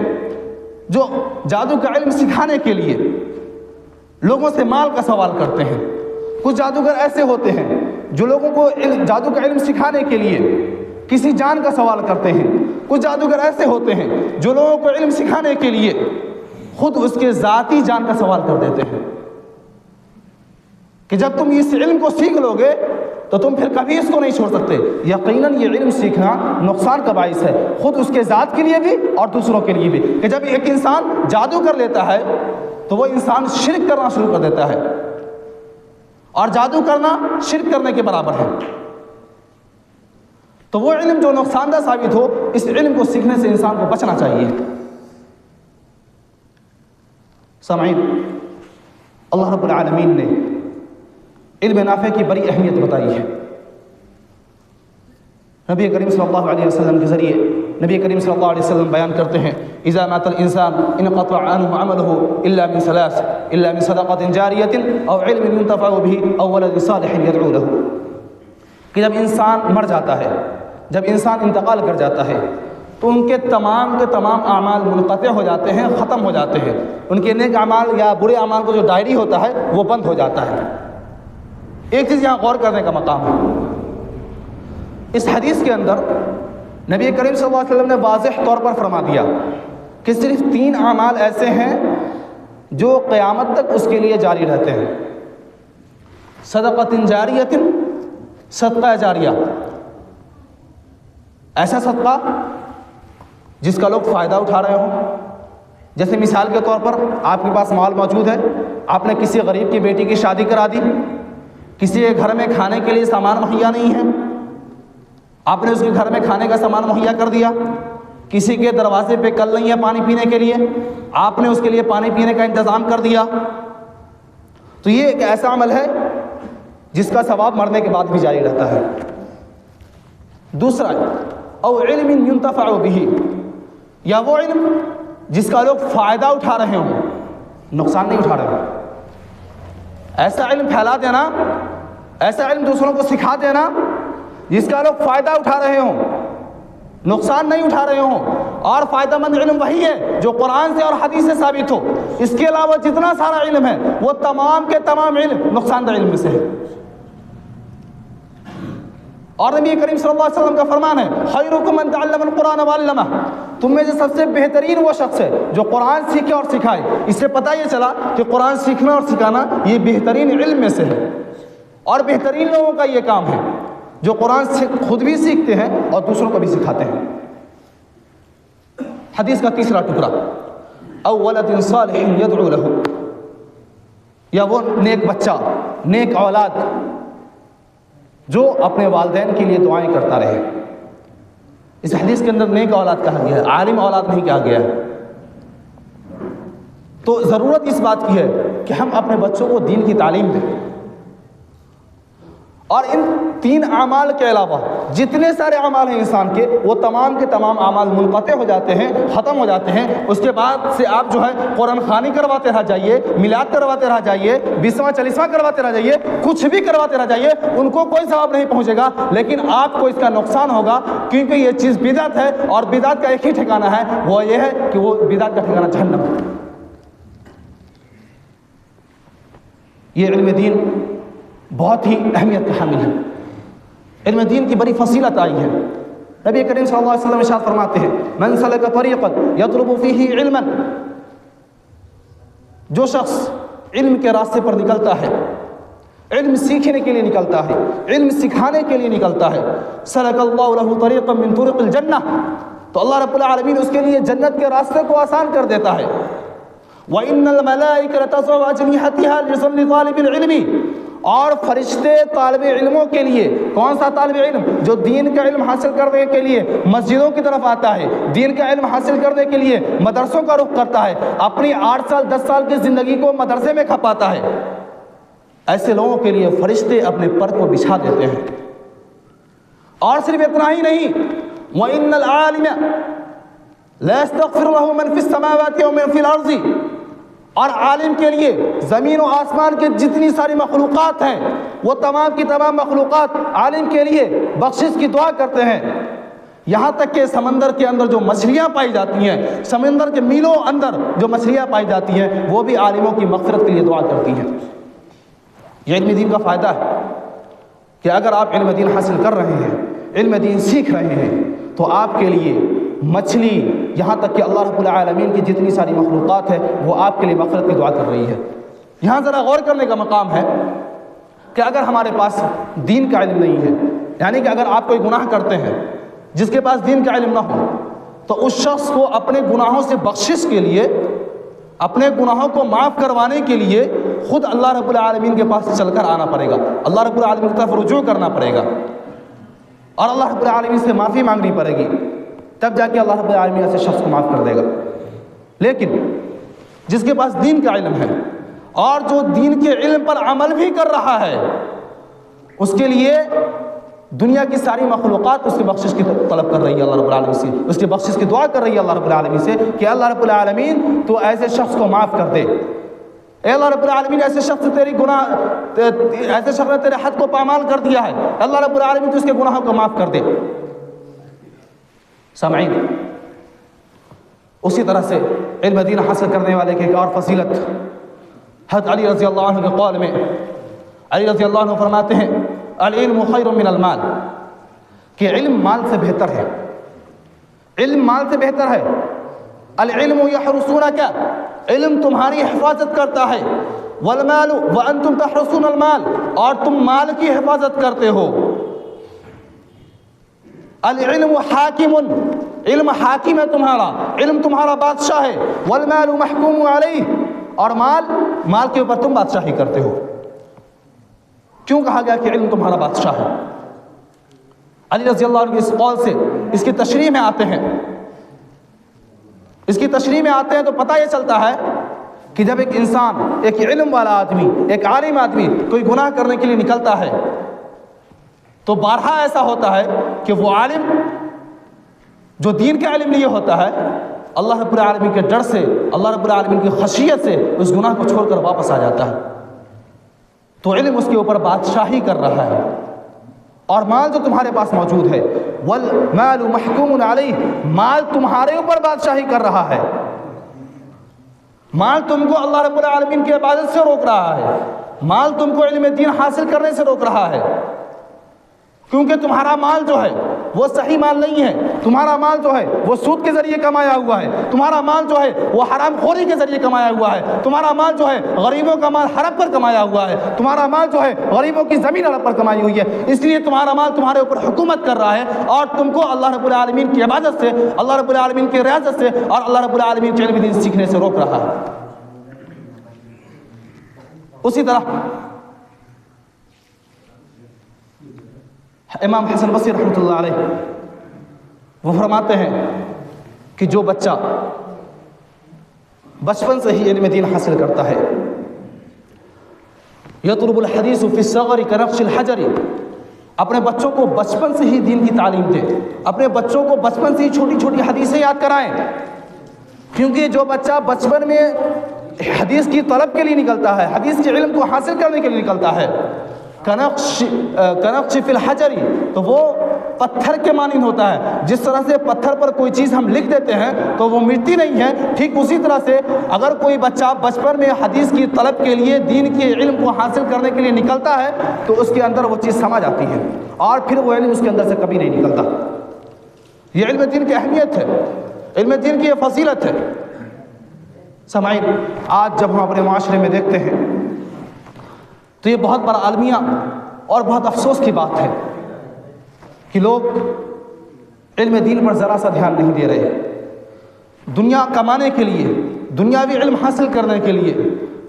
جو جادو کا علم سکھانے کے لیے لوگوں سے مال کا سوال کرتے ہیں. کچھ جادوگر ایسے ہوتے ہیں جو لوگوں کو جادو کا علم سکھانے کے لیے کسی جان کا سوال کرتے ہیں. کچھ جادوگر ایسے ہوتے ہیں جو لوگوں کو علم سکھانے کے لیے خود اس کے ذاتی جان کا سوال کر دیتے ہیں کہ جب تم اس علم کو سیکھ لو گے تو تم پھر کبھی اس کو نہیں چھوڑ سکتے. یقیناً یہ علم سیکھنا نقصان کا باعث ہے، خود اس کے ذات کے لیے بھی اور دوسروں کے لیے بھی. کہ جب ایک انسان جادو کر لیتا ہے تو وہ انسان شرک کرنا شروع کر دیتا ہے، اور جادو کرنا شرک کرنے کے برابر ہے. تو وہ علم جو نقصان دہ ثابت ہو، اس علم کو سیکھنے سے انسان کو بچنا چاہیے. سامعین، اللہ رب العالمین نے علم نافع کی بڑی اہمیت بتائی ہے۔ نبی کریم صلی اللہ علیہ وسلم کے ذریعے نبی کریم صلی اللہ علیہ وسلم بیان کرتے ہیں اذا مات الانسان انقطع عنه عمله الا من ثلاث الا من صدقة جاریة او علم ينتفع به او ولد صالح يدعو له، کہ جب انسان مر جاتا ہے، جب انسان انتقال کر جاتا ہے تو ان کے تمام اعمال منقطع ہو جاتے ہیں، ختم ہو جاتے ہیں، ان کے نیک اعمال یا برے اعمال کو جو ڈائری ہوتا ہے وہ بند ہو جاتا ہے۔ ایک چیز یہاں غور کرنے کا مقام ہے، اس حدیث کے اندر نبی کریم صلی اللہ علیہ وسلم نے واضح طور پر فرما دیا کہ صرف 3 اعمال ایسے ہیں جو قیامت تک اس کے لیے جاری رہتے ہیں۔ صدقۃ جاریۃ، صدقہ جاریہ، ایسا صدقہ جس کا لوگ فائدہ اٹھا رہے ہوں۔ جیسے مثال کے طور پر آپ کے پاس مال موجود ہے، آپ نے کسی غریب کی بیٹی کی شادی کرا دی، کسی کے گھر میں کھانے کے لیے سامان مہیا نہیں ہے، آپ نے اس کے گھر میں کھانے کا سامان مہیا کر دیا، کسی کے دروازے پہ کل نہیں ہے پانی پینے کے لیے، آپ نے اس کے لیے پانی پینے کا انتظام کر دیا، تو یہ ایک ایسا عمل ہے جس کا ثواب مرنے کے بعد بھی جاری رہتا ہے۔ دوسرا، او علم ينتفع به، یا وہ علم جس کا لوگ فائدہ اٹھا رہے ہوں، نقصان نہیں اٹھا رہے ہوں۔ ایسا علم پھیلا دینا، ایسا علم دوسروں کو سکھا دینا جس کا لوگ فائدہ اٹھا رہے ہوں، نقصان نہیں اٹھا رہے ہوں۔ اور فائدہ مند علم وہی ہے جو قرآن سے اور حدیث سے ثابت ہو۔ اس کے علاوہ جتنا سارا علم ہے وہ تمام کے تمام علم نقصان دہ علم میں سے ہے۔ اور نبی کریم صلی اللہ علیہ وسلم کا فرمان ہے خیرکم من تعلم القرآن وعلمہ، تم میں سے سب سے بہترین وہ شخص ہے جو قرآن سیکھے اور سکھائے۔ اس سے پتہ یہ چلا کہ قرآن سیکھنا اور سکھانا یہ بہترین علم میں سے ہے، اور بہترین لوگوں کا یہ کام ہے جو قرآن سے خود بھی سیکھتے ہیں اور دوسروں کو بھی سکھاتے ہیں۔ حدیث کا تیسرا ٹکڑا، او ولد صالح يدعو له، یا وہ نیک بچہ، نیک اولاد جو اپنے والدین کے لیے دعائیں کرتا رہے۔ اس حدیث کے اندر نیک اولاد کہا گیا ہے، عالم اولاد نہیں کہا گیا ہے۔ تو ضرورت اس بات کی ہے کہ ہم اپنے بچوں کو دین کی تعلیم دیں، اور ان 3 اعمال کے علاوہ جتنے سارے اعمال ہیں انسان کے، وہ تمام کے تمام اعمال منقطع ہو جاتے ہیں، ختم ہو جاتے ہیں۔ اس کے بعد سے آپ جو ہے قرآن خوانی کرواتے رہ جائیے، میلاد کرواتے رہ جائیے، 20واں 40واں کرواتے رہ جائیے، کچھ بھی کرواتے رہ جائیے، ان کو کوئی ثواب نہیں پہنچے گا، لیکن آپ کو اس کا نقصان ہوگا، کیونکہ یہ چیز بدعت ہے، اور بدعت کا ایک ہی ٹھکانہ ہے، وہ یہ ہے کہ وہ بدعت کا ٹھکانہ جہنم ہے۔ یہ علم دین بہت ہی اہمیت کا حامل ہے، علم دین کی بڑی فضیلت آئی ہے۔ نبی کریم صلی اللہ علیہ وسلم ارشاد فرماتے ہیں من سلک طریقا یطلب فیہ علما، جو شخص علم کے راستے پر نکلتا ہے، علم سیکھنے کے لیے نکلتا ہے، علم سکھانے کے لیے نکلتا ہے، سلک اللہ لہ طریقا من طرق الجنہ، تو اللہ رب العالمین اس کے لیے جنت کے راستے کو آسان کر دیتا ہے۔ وَإِنَّ الْمَلَائِكَةَ تَضَعُ أَجْنِحَتَهَا لِصَلِّ طَالِبِ الْعِلْمِ، اور فرشتے طالب علموں کے لیے، کون سا طالب علم؟ جو دین کا علم حاصل کرنے کے لیے مسجدوں کی طرف آتا ہے، دین کا علم حاصل کرنے کے لیے مدرسوں کا رخ کرتا ہے، اپنی 8 سال 10 سال کی زندگی کو مدرسے میں کھپاتا ہے، ایسے لوگوں کے لیے فرشتے اپنے پر کو بچھا دیتے ہیں۔ اور صرف اتنا ہی نہیں، وَإِنَّ الْعَالِمَ لَا يَسْتَغْفِرُ لَهُ مَنْ فِي السَّمَاوَاتِ وَمَنْ فِي الْأَرْضِ، اور عالم کے لیے زمین و آسمان کے جتنی ساری مخلوقات ہیں، وہ تمام کی تمام مخلوقات عالم کے لیے بخشش کی دعا کرتے ہیں، یہاں تک کہ سمندر کے اندر جو مچھلیاں پائی جاتی ہیں، سمندر کے میلوں اندر جو مچھلیاں پائی جاتی ہیں، وہ بھی عالموں کی مغفرت کے لیے دعا کرتی ہیں۔ یہ علم دین کا فائدہ ہے کہ اگر آپ علم دین حاصل کر رہے ہیں، علم دین سیکھ رہے ہیں، تو آپ کے لیے مچھلی، یہاں تک کہ اللہ رب العالمین کی جتنی ساری مخلوقات ہے، وہ آپ کے لیے مغفرت کی دعا کر رہی ہے۔ یہاں ذرا غور کرنے کا مقام ہے کہ اگر ہمارے پاس دین کا علم نہیں ہے، یعنی کہ اگر آپ کوئی گناہ کرتے ہیں جس کے پاس دین کا علم نہ ہو، تو اس شخص کو اپنے گناہوں سے بخشش کے لیے، اپنے گناہوں کو معاف کروانے کے لیے خود اللہ رب العالمین کے پاس چل کر آنا پڑے گا، اللہ رب العالمین کی طرف رجوع کرنا پڑے گا، اور اللہ رب العالمین سے معافی مانگنی پڑے گی، تب جا کے اللہ رب العالمین ایسے شخص کو معاف کر دے گا۔ لیکن جس کے پاس دین کا علم ہے اور جو دین کے علم پر عمل بھی کر رہا ہے، اس کے لیے دنیا کی ساری مخلوقات اس کی بخشش کی طلب کر رہی ہے اللہ رب العالمین سے، اس کی بخشش کی دعا کر رہی ہے اللہ رب العالمین سے کہ اللہ رب العالمین تو ایسے شخص کو معاف کر دے، اے اللہ رب العالمین ایسے شخص ایسے شخص نے تیرے حد کو پامال کر دیا ہے، اللہ رب العالمین تو اس کے گناہوں کو معاف کر دے۔ سامعین، اسی طرح سے علم دین حاصل کرنے والے کی ایک اور فضیلت حضرت علی رضی اللہ عنہ کے قول میں، علی رضی اللہ عنہ فرماتے ہیں العلم خیر من المال، کہ علم مال سے بہتر ہے، علم مال سے بہتر ہے۔ العلم یحرسونک، علم تمہاری حفاظت کرتا ہے، والمال وانتم تحرسون المال، اور تم مال کی حفاظت کرتے ہو۔ العلم حاکم، علم حاکم ہے تمہارا، علم تمہارا بادشاہ ہے، والمال محکوم علیہ، اور مال کے اوپر تم بادشاہی کرتے ہو۔ کیوں کہا گیا کہ علم تمہارا بادشاہ ہے؟ علی رضی اللہ عنہ کے اس قول سے اس کی تشریح میں آتے ہیں، تو پتہ یہ چلتا ہے کہ جب ایک انسان، ایک علم والا آدمی، ایک عالم آدمی کوئی گناہ کرنے کے لیے نکلتا ہے تو بارہا ایسا ہوتا ہے کہ وہ عالم جو دین کا علم لیے ہوتا ہے، اللہ رب العالمین کے ڈر سے، اللہ رب العالمین کی خشیت سے اس گناہ کو چھوڑ کر واپس آ جاتا ہے۔ تو علم اس کے اوپر بادشاہی کر رہا ہے، اور مال جو تمہارے پاس موجود ہے، والمال محکوم علیہ، مال تمہارے اوپر بادشاہی کر رہا ہے، مال تم کو اللہ رب العالمین کی عبادت سے روک رہا ہے، مال تم کو علم دین حاصل کرنے سے روک رہا ہے، کیونکہ تمہارا مال جو ہے وہ صحیح مال نہیں ہے، تمہارا مال جو ہے وہ سود کے ذریعے کمایا ہوا ہے، تمہارا مال جو ہے وہ حرام خوری کے ذریعے کمایا ہوا ہے، تمہارا مال جو ہے غریبوں کا مال ہڑپ پر کمایا ہوا ہے، تمہارا مال جو ہے غریبوں کی زمین ہڑپ پر کمائی ہوئی ہے، اس لیے تمہارا مال تمہارے اوپر حکومت کر رہا ہے، اور تم کو اللہ رب العالمین کی عبادت سے، اللہ رب العالمین کی ریاضت سے، اور اللہ رب العالمین کے علم دین سیکھنے سے روک رہا ہے۔ اسی طرح امام حسن بصری رحمۃ اللہ علیہ وہ فرماتے ہیں کہ جو بچہ بچپن سے ہی علم دین حاصل کرتا ہے، یطلب الحدیث فی الصغر کنقش الحجر، اپنے بچوں کو بچپن سے ہی دین کی تعلیم دے، اپنے بچوں کو بچپن سے ہی چھوٹی چھوٹی حدیثیں یاد کرائیں، کیونکہ جو بچہ بچپن میں حدیث کی طلب کے لیے نکلتا ہے، حدیث کے علم کو حاصل کرنے کے لیے نکلتا ہے، کنقش فی الحجر، تو وہ پتھر کے مانند ہوتا ہے، جس طرح سے پتھر پر کوئی چیز ہم لکھ دیتے ہیں تو وہ مٹتی نہیں ہے، ٹھیک اسی طرح سے اگر کوئی بچہ بچپن میں حدیث کی طلب کے لیے، دین کے علم کو حاصل کرنے کے لیے نکلتا ہے تو اس کے اندر وہ چیز سما جاتی ہے، اور پھر وہ علم اس کے اندر سے کبھی نہیں نکلتا۔ یہ علم دین کی اہمیت ہے، علم دین کی یہ فضیلت ہے۔ سامعین، آج جب ہم اپنے معاشرے میں دیکھتے ہیں تو یہ بہت بڑا المیہ اور بہت افسوس کی بات ہے کہ لوگ علم دین پر ذرا سا دھیان نہیں دے رہے۔ دنیا کمانے کے لیے، دنیاوی علم حاصل کرنے کے لیے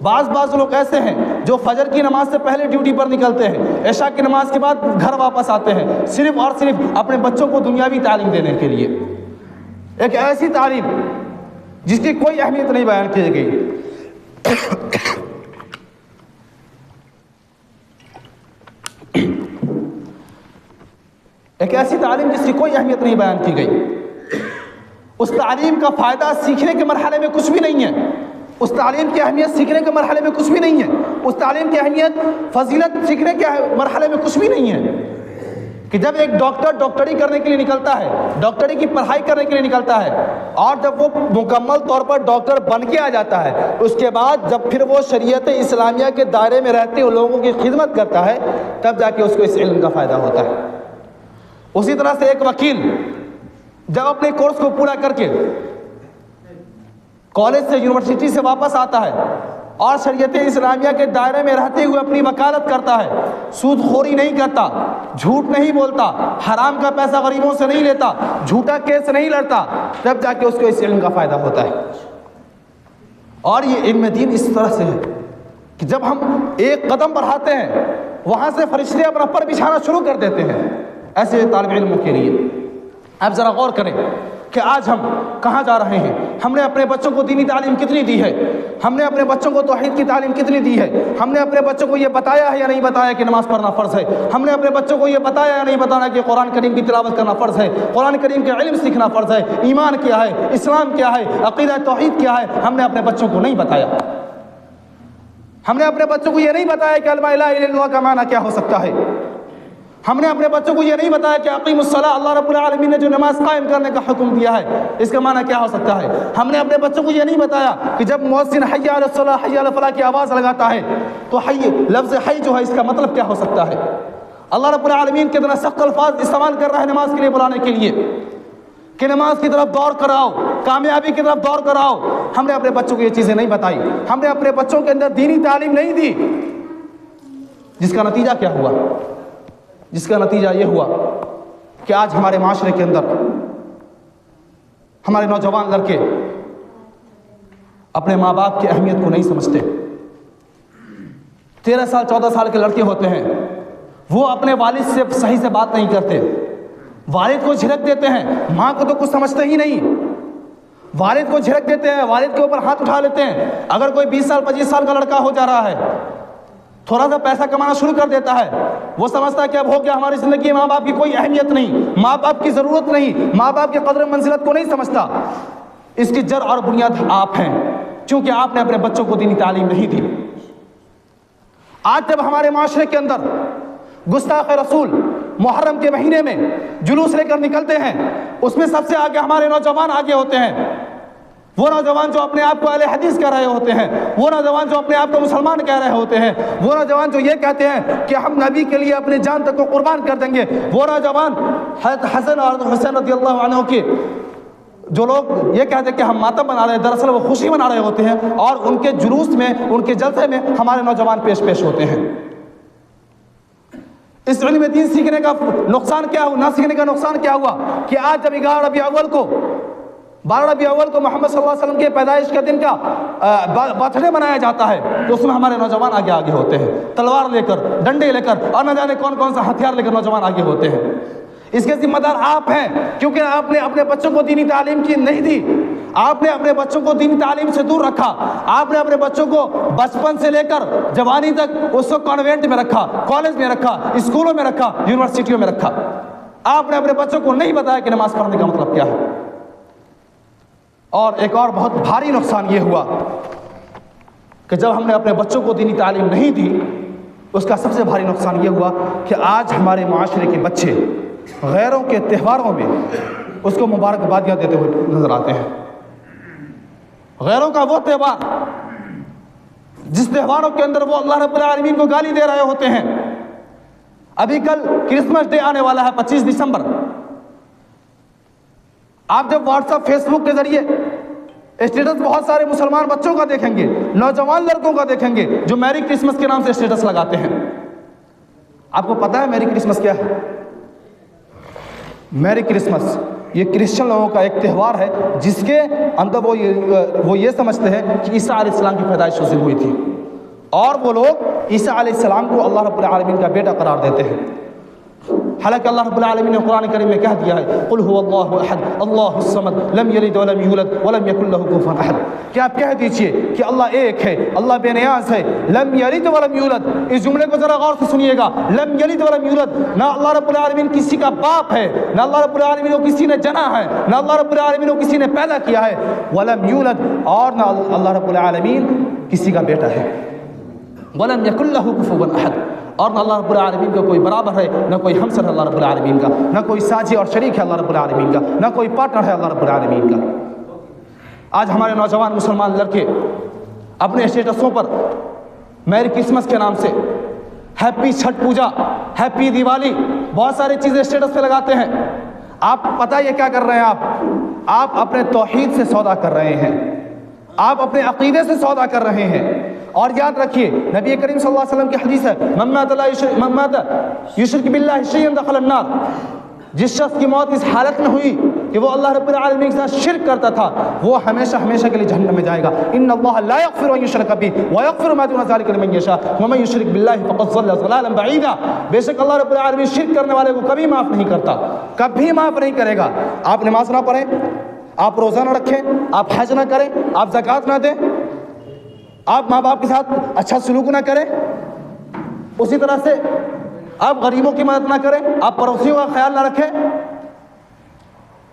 بعض لوگ ایسے ہیں جو فجر کی نماز سے پہلے ڈیوٹی پر نکلتے ہیں، عشاء کی نماز کے بعد گھر واپس آتے ہیں، صرف اور صرف اپنے بچوں کو دنیاوی تعلیم دینے کے لیے، ایک ایسی تعلیم جس کی کوئی اہمیت نہیں بیان کی گئی۔ ایک ایسی تعلیم جس کی کوئی اہمیت نہیں بیان کی گئی۔ اس تعلیم کا فائدہ سیکھنے کے مرحلے میں کچھ بھی نہیں ہے، اس تعلیم کی اہمیت سیکھنے کے مرحلے میں کچھ بھی نہیں ہے، اس تعلیم کی اہمیت فضیلت سیکھنے کے مرحلے میں کچھ بھی نہیں ہے کہ جب ایک ڈاکٹر ڈاکٹری کرنے کے لیے نکلتا ہے، ڈاکٹری کی پڑھائی کرنے کے لیے نکلتا ہے، اور جب وہ مکمل طور پر ڈاکٹر بن کے آ جاتا ہے، اس کے بعد جب پھر وہ شریعت اسلامیہ کے دائرے میں رہتے ہوئے لوگوں کی خدمت کرتا ہے، تب جا کے اس کو اس علم کا فائدہ ہوتا ہے۔ اسی طرح سے ایک وکیل جب اپنے کورس کو پورا کر کے کالج سے، یونیورسٹی سے واپس آتا ہے اور شریعت اسلامیہ کے دائرے میں رہتے ہوئے اپنی وکالت کرتا ہے، سود خوری نہیں کرتا، جھوٹ نہیں بولتا، حرام کا پیسہ غریبوں سے نہیں لیتا، جھوٹا کیس نہیں لڑتا، تب جا کے اس کو اس علم کا فائدہ ہوتا ہے۔ اور یہ علم دین اس طرح سے ہے کہ جب ہم ایک قدم بڑھاتے ہیں، وہاں سے فرشتے اپنا پر بچھانا شروع کر دیتے ہیں ایسے طالب علموں کے لیے۔ اب ذرا غور کریں کہ آج ہم کہاں جا رہے ہیں، ہم نے اپنے بچوں کو دینی تعلیم کتنی دی ہے؟ ہم نے اپنے بچوں کو توحید کی تعلیم کتنی دی ہے؟ ہم نے اپنے بچوں کو یہ بتایا ہے یا نہیں بتایا کہ نماز پڑھنا فرض ہے؟ ہم نے اپنے بچوں کو یہ بتایا یا نہیں بتانا کہ قرآن کریم کی تلاوت کرنا فرض ہے، قرآن کریم کا علم سیکھنا فرض ہے، ایمان کیا ہے، اسلام کیا ہے، عقیدہ توحید کیا ہے؟ ہم نے اپنے بچوں کو نہیں بتایا۔ ہم نے اپنے بچوں کو یہ نہیں بتایا کہ کلمہ لا الہ الا اللہ کا معنی کیا ہو سکتا ہے۔ ہم نے اپنے بچوں کو یہ نہیں بتایا کہ اقیم الصلاۃ، اللہ رب العالمین نے جو نماز قائم کرنے کا حکم دیا ہے اس کا معنی کیا ہو سکتا ہے۔ ہم نے اپنے بچوں کو یہ نہیں بتایا کہ جب مؤذن حی علی الصلاۃ حی علی الفلاح کی آواز لگاتا ہے تو حی، لفظ حی جو ہے اس کا مطلب کیا ہو سکتا ہے۔ اللہ رب العالمین کتنا سخت الفاظ استعمال کر رہا ہے نماز کے لیے بلانے کے لیے کہ نماز کی طرف دور کراؤ، کامیابی کی طرف دور کراؤ۔ ہم نے اپنے بچوں کو یہ چیزیں نہیں بتائی، ہم نے اپنے بچوں کے اندر دینی تعلیم نہیں دی، جس کا نتیجہ کیا ہوا؟ جس کا نتیجہ یہ ہوا کہ آج ہمارے معاشرے کے اندر ہمارے نوجوان لڑکے اپنے ماں باپ کی اہمیت کو نہیں سمجھتے۔ 13 سال 14 سال کے لڑکے ہوتے ہیں، وہ اپنے والد سے صحیح سے بات نہیں کرتے، والد کو جھڑک دیتے ہیں، ماں کو تو کچھ سمجھتے ہی نہیں، والد کو جھڑک دیتے ہیں، والد کے اوپر ہاتھ اٹھا لیتے ہیں۔ اگر کوئی 20 سال 25 سال کا لڑکا ہو جا رہا ہے، تھوڑا سا پیسہ کمانا شروع کر دیتا ہے، وہ سمجھتا ہے کہ اب ہو گیا ہماری زندگی میں ماں باپ کی کوئی اہمیت نہیں، ماں باپ کی ضرورت نہیں، ماں باپ کی قدر منزلت کو نہیں سمجھتا۔ اس کی جڑ اور بنیاد آپ ہیں، کیونکہ آپ نے اپنے بچوں کو دینی تعلیم نہیں دی۔ آج جب ہمارے معاشرے کے اندر گستاخ رسول محرم کے مہینے میں جلوس لے کر نکلتے ہیں، اس میں سب سے آگے ہمارے نوجوان آگے ہوتے ہیں، وہ نوجوان جو اپنے آپ کو اہل حدیث کہہ رہے ہوتے ہیں، وہ نوجوان جو اپنے آپ کو مسلمان کہہ رہے ہوتے ہیں، وہ نوجوان جو یہ کہتے ہیں کہ ہم نبی کے لیے اپنی جان تک کو قربان کر دیں گے، وہ نوجوان حضرت حسن اور حسین رضی اللہ عنہ کے جو لوگ یہ کہتے ہیں کہ ہم ماتم منا رہے ہیں، دراصل وہ خوشی منا رہے ہوتے ہیں، اور ان کے جلوس میں، ان کے جلسے میں ہمارے نوجوان پیش ہوتے ہیں۔ اس علم دین سیکھنے کا نقصان کیا ہوا، نہ سیکھنے کا نقصان کیا ہوا کہ آج جب 11 ربیع اول کو 12 ربیع اول کو محمد صلی اللہ علیہ وسلم کے پیدائش کے دن کا برتھ ڈے منایا جاتا ہے تو اس میں ہمارے نوجوان آگے ہوتے ہیں، تلوار لے کر، ڈنڈے لے کر، اور نہ جانے کون کون سا ہتھیار لے کر نوجوان آگے ہوتے ہیں۔ اس کے ذمہ دار آپ ہیں، کیونکہ آپ نے اپنے بچوں کو دینی تعلیم کی نہیں دی، آپ نے اپنے بچوں کو دینی تعلیم سے دور رکھا، آپ نے اپنے بچوں کو بچپن سے لے کر جوانی تک اس کو کانوینٹ میں رکھا، کالج میں رکھا، اسکولوں میں رکھا، یونیورسٹیوں میں رکھا۔ آپ نے اپنے بچوں کو نہیں بتایا کہ نماز پڑھنے کا مطلب کیا ہے۔ اور ایک اور بہت بھاری نقصان یہ ہوا کہ جب ہم نے اپنے بچوں کو دینی تعلیم نہیں دی، اس کا سب سے بھاری نقصان یہ ہوا کہ آج ہمارے معاشرے کے بچے غیروں کے تہواروں میں اس کو مبارکبادیاں دیتے ہوئے نظر آتے ہیں۔ غیروں کا وہ تہوار جس تہواروں کے اندر وہ اللہ رب العالمین کو گالی دے رہے ہوتے ہیں۔ ابھی کل کرسمس ڈے آنے والا ہے 25 دسمبر۔ آپ جب واٹس ایپ فیس بک کے ذریعے اسٹیٹس بہت سارے مسلمان بچوں کا دیکھیں گے، نوجوان لڑکوں کا دیکھیں گے جو میری کرسمس کے نام سے اسٹیٹس لگاتے ہیں۔ آپ کو پتا ہے میری کرسمس کیا ہے؟ میری کرسمس یہ کرسچن لوگوں کا ایک تہوار ہے جس کے اندر وہ یہ سمجھتے ہیں کہ عیسیٰ علیہ السلام کی پیدائش اس دن ہوئی تھی، اور وہ لوگ عیسیٰ علیہ السلام کو اللہ رب العالمین کا بیٹا قرار دیتے ہیں، حالانکہ اللہ رب العالمین نے قرآن کریم میں کہہ دیا ہے قل هو اللہ احد اللہ الصمد لم یلد ولم یولد ولم یکن له کفوا احد، کہ آپ کہہ دیجئے کہ اللہ ایک ہے، اللہ بے نیاز ہے، لم یلد ولم یولد۔ اس جملے کو ذرا غور سے سنیے گا، لم یلد ولم یولد، نہ اللہ رب العالمین کسی کا باپ ہے، نہ اللہ رب العالمین کو کسی نے جنا ہے، نہ اللہ رب العالمین کو کسی نے پیدا کیا ہے، ولم یولد، اور نہ اللہ رب العالمین کسی کا بیٹا ہے، ولم یکن له کفوا احد، اور نہ اللہ رب العالمین کا کوئی برابر ہے، نہ کوئی ہمسر ہے اللہ رب العالمین کا، نہ کوئی ساجی اور شریک ہے اللہ رب العالمین کا، نہ کوئی پارٹنر ہے اللہ رب العالمین کا۔ آج ہمارے نوجوان مسلمان لڑکے اپنے اسٹیٹسوں پر میری کرسمس کے نام سے ہیپی چھٹ پوجا، ہیپی دیوالی، بہت ساری چیزیں اسٹیٹس پہ لگاتے ہیں۔ آپ پتہ یہ کیا کر رہے ہیں؟ آپ اپنے توحید سے سودا کر رہے ہیں، آپ اپنے عقیدے سے سودا کر رہے ہیں۔ اور یاد رکھیے نبی کریم صلی اللہ علیہ وسلم کی حدیث ہے من مات یشرک باللہ شیئا دخل النار، جس شخص کی موت اس حالت میں ہوئی کہ وہ اللہ رب العالمین کے ساتھ شرک کرتا تھا، وہ ہمیشہ ہمیشہ کے لیے جہنم میں جائے گا۔ ان اللہ لا یغفر ان یشرک بہ ویغفر ما دون ذلک لمن یشاء ومن یشرک باللہ فقد ضل ضلالا بعیدا، بے شک اللہ رب العالمین شرک کرنے والے کو کبھی معاف نہیں کرتا، کبھی معاف نہیں کرے گا۔ آپ نماز نہ پڑھیں، آپ روزہ نہ رکھیں، آپ حج نہ کریں، آپ زکوٰۃ نہ دیں، آپ ماں باپ کے ساتھ اچھا سلوک نہ کریں، اسی طرح سے آپ غریبوں کی مدد نہ کریں، آپ پڑوسیوں کا خیال نہ رکھیں،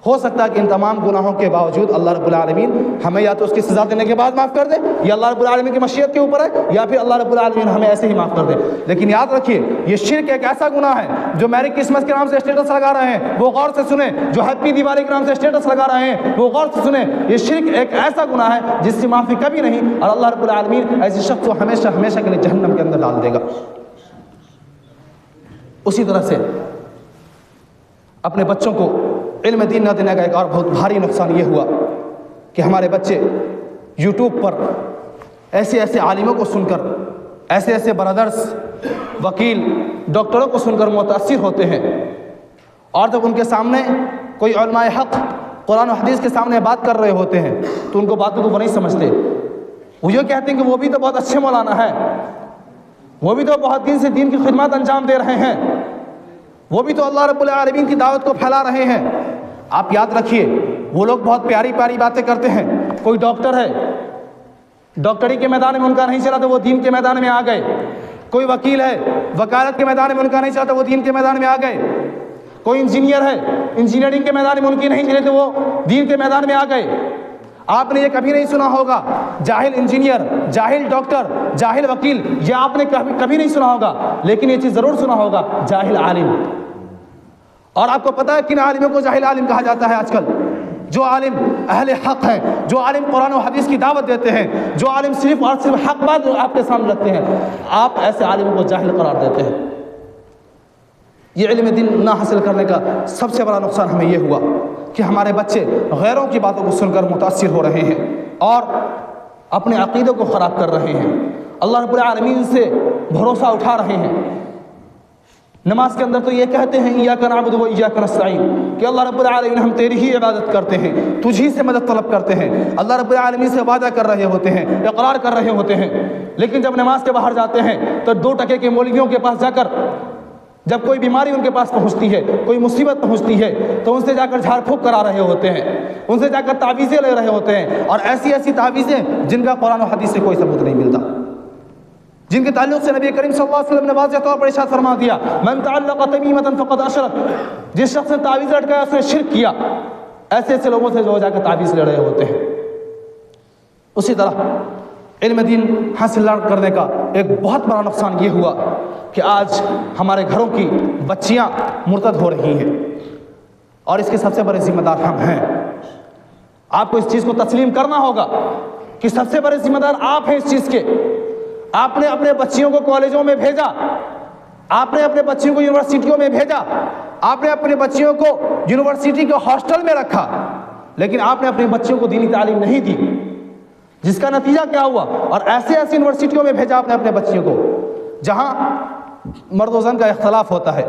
ہو سکتا ہے کہ ان تمام گناہوں کے باوجود اللہ رب العالمین ہمیں یا تو اس کی سزا دینے کے بعد معاف کر دے، یا اللہ رب العالمین کی مشیت کے اوپر ہے، یا پھر اللہ رب العالمین ہمیں ایسے ہی معاف کر دے۔ لیکن یاد رکھیے یہ شرک ایک ایسا گناہ ہے، جو میری کرسمس کے نام سے اسٹیٹس لگا رہے ہیں وہ غور سے سنیں، جو ہیپی دیوالی کے نام سے اسٹیٹس لگا رہے ہیں وہ غور سے سنیں، یہ شرک ایک ایسا گناہ ہے جس سے معافی کبھی نہیں، اور اللہ رب العالمین ایسے شخص کو ہمیشہ ہمیشہ کے لیے جہنم کے اندر ڈال دے گا۔ اسی طرح سے اپنے بچوں کو علم دین نہ دینے کا ایک اور بہت بھاری نقصان یہ ہوا کہ ہمارے بچے یوٹیوب پر ایسے ایسے عالموں کو سن کر، ایسے ایسے برادرس، وکیل، ڈاکٹروں کو سن کر متاثر ہوتے ہیں، اور جب ان کے سامنے کوئی علماء حق قرآن و حدیث کے سامنے بات کر رہے ہوتے ہیں تو ان کو باتوں کو وہ نہیں سمجھتے، وہ یہ کہتے ہیں کہ وہ بھی تو بہت اچھے مولانا ہیں، وہ بھی تو بہت دین سے دین کی خدمات انجام دے رہے ہیں، وہ بھی تو اللہ رب العالمین کی دعوت کو پھیلا رہے ہیں۔ آپ یاد رکھیے وہ لوگ بہت پیاری پیاری باتیں کرتے ہیں، کوئی ڈاکٹر ہے، ڈاکٹری کے میدان میں ان کا نہیں چلا تو وہ دین کے میدان میں آ گئے، کوئی وکیل ہے، وکالت کے میدان میں ان کا نہیں چلا تو وہ دین کے میدان میں آ گئے، کوئی انجینئر ہے، انجینئرنگ کے میدان میں ان کی نہیں چلے تو وہ دین کے میدان میں آ گئے۔ آپ نے یہ کبھی نہیں سنا ہوگا جاہل انجینئر، جاہل ڈاکٹر، جاہل وکیل، یہ آپ نے کبھی نہیں سنا ہوگا، لیکن یہ چیز ضرور سنا ہوگا جاہل عالم۔ اور آپ کو پتہ ہے کن عالموں کو جاہل عالم کہا جاتا ہے آج کل؟ جو عالم اہل حق ہیں، جو عالم قرآن و حدیث کی دعوت دیتے ہیں، جو عالم صرف اور صرف حق بات آپ کے سامنے رکھتے ہیں، آپ ایسے عالموں کو جاہل قرار دیتے ہیں۔ یہ علم دین نہ حاصل کرنے کا سب سے بڑا نقصان ہمیں یہ ہوا کہ ہمارے بچے غیروں کی باتوں کو سن کر متاثر ہو رہے ہیں اور اپنے عقیدوں کو خراب کر رہے ہیں، اللہ رب العالمین سے بھروسہ اٹھا رہے ہیں۔ نماز کے اندر تو یہ کہتے ہیں ایاک نعبد و ایاک نستعین، کہ اللہ رب العالمین ہم تیری ہی عبادت کرتے ہیں، تجھ ہی سے مدد طلب کرتے ہیں، اللہ رب العالمین سے وعدہ کر رہے ہوتے ہیں، اقرار کر رہے ہوتے ہیں، لیکن جب نماز کے باہر جاتے ہیں تو 2 ٹکے کے مولویوں کے پاس جا کر جب کوئی بیماری ان کے پاس پہنچتی ہے، کوئی مصیبت پہنچتی ہے تو ان سے جا کر جھاڑ پھونک کرا رہے ہوتے ہیں، ان سے جا کر تعویذیں لے رہے ہوتے ہیں، اور ایسی ایسی تعویذیں جن کا قرآن و حدیث سے کوئی ثبوت نہیں ملتا، جن کے تعلق سے نبی کریم صلی اللہ علیہ وسلم نے واضح طور پر ارشاد فرما دیا من تعلق تمیمۃ فقد اشرک، جس شخص نے تعویذ لٹکایا اس نے شرک کیا۔ ایسے ایسے لوگوں سے جو جا کر تعویذ لے رہے ہوتے ہیں۔ اسی طرح علم دین حاصل کرنے کا ایک بہت بڑا نقصان یہ ہوا کہ آج ہمارے گھروں کی بچیاں مرتد ہو رہی ہیں، اور اس کے سب سے بڑے ذمہ دار ہم ہیں۔ آپ کو اس چیز کو تسلیم کرنا ہوگا کہ سب سے بڑے ذمہ دار آپ ہیں اس چیز کے۔ آپ نے اپنے بچیوں کو کالجوں میں بھیجا، آپ نے اپنے بچیوں کو یونیورسٹیوں میں بھیجا، آپ نے اپنے بچیوں کو یونیورسٹی کے ہاسٹل میں رکھا، لیکن آپ نے اپنے بچیوں کو دینی تعلیم نہیں دی، جس کا نتیجہ کیا ہوا؟ اور ایسے ایسی یونیورسٹیوں میں بھیجا آپ نے اپنے بچیوں کو جہاں مرد و زن کا اختلاف ہوتا ہے،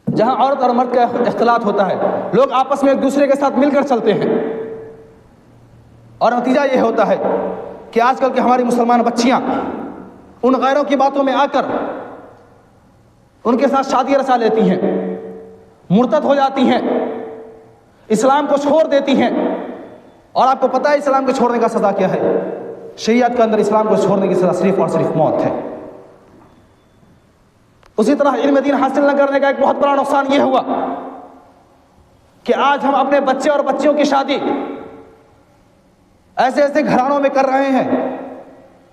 جہاں عورت اور مرد کا اختلاط ہوتا ہے، لوگ آپس میں ایک دوسرے کے ساتھ مل کر چلتے ہیں، اور نتیجہ یہ ہوتا ہے کہ آج کل کی ہماری مسلمان بچیاں ان غیروں کی باتوں میں آ کر ان کے ساتھ شادی رچا لیتی ہیں، مرتد ہو جاتی ہیں، اسلام کو چھوڑ دیتی ہیں۔ اور آپ کو پتہ ہے اسلام کو چھوڑنے کا سزا کیا ہے؟ شریعت کے اندر اسلام کو چھوڑنے کی سزا صرف اور صرف موت ہے۔ اسی طرح علم دین حاصل نہ کرنے کا ایک بہت بڑا نقصان یہ ہوا کہ آج ہم اپنے بچے اور بچیوں کی شادی ایسے ایسے گھرانوں میں کر رہے ہیں،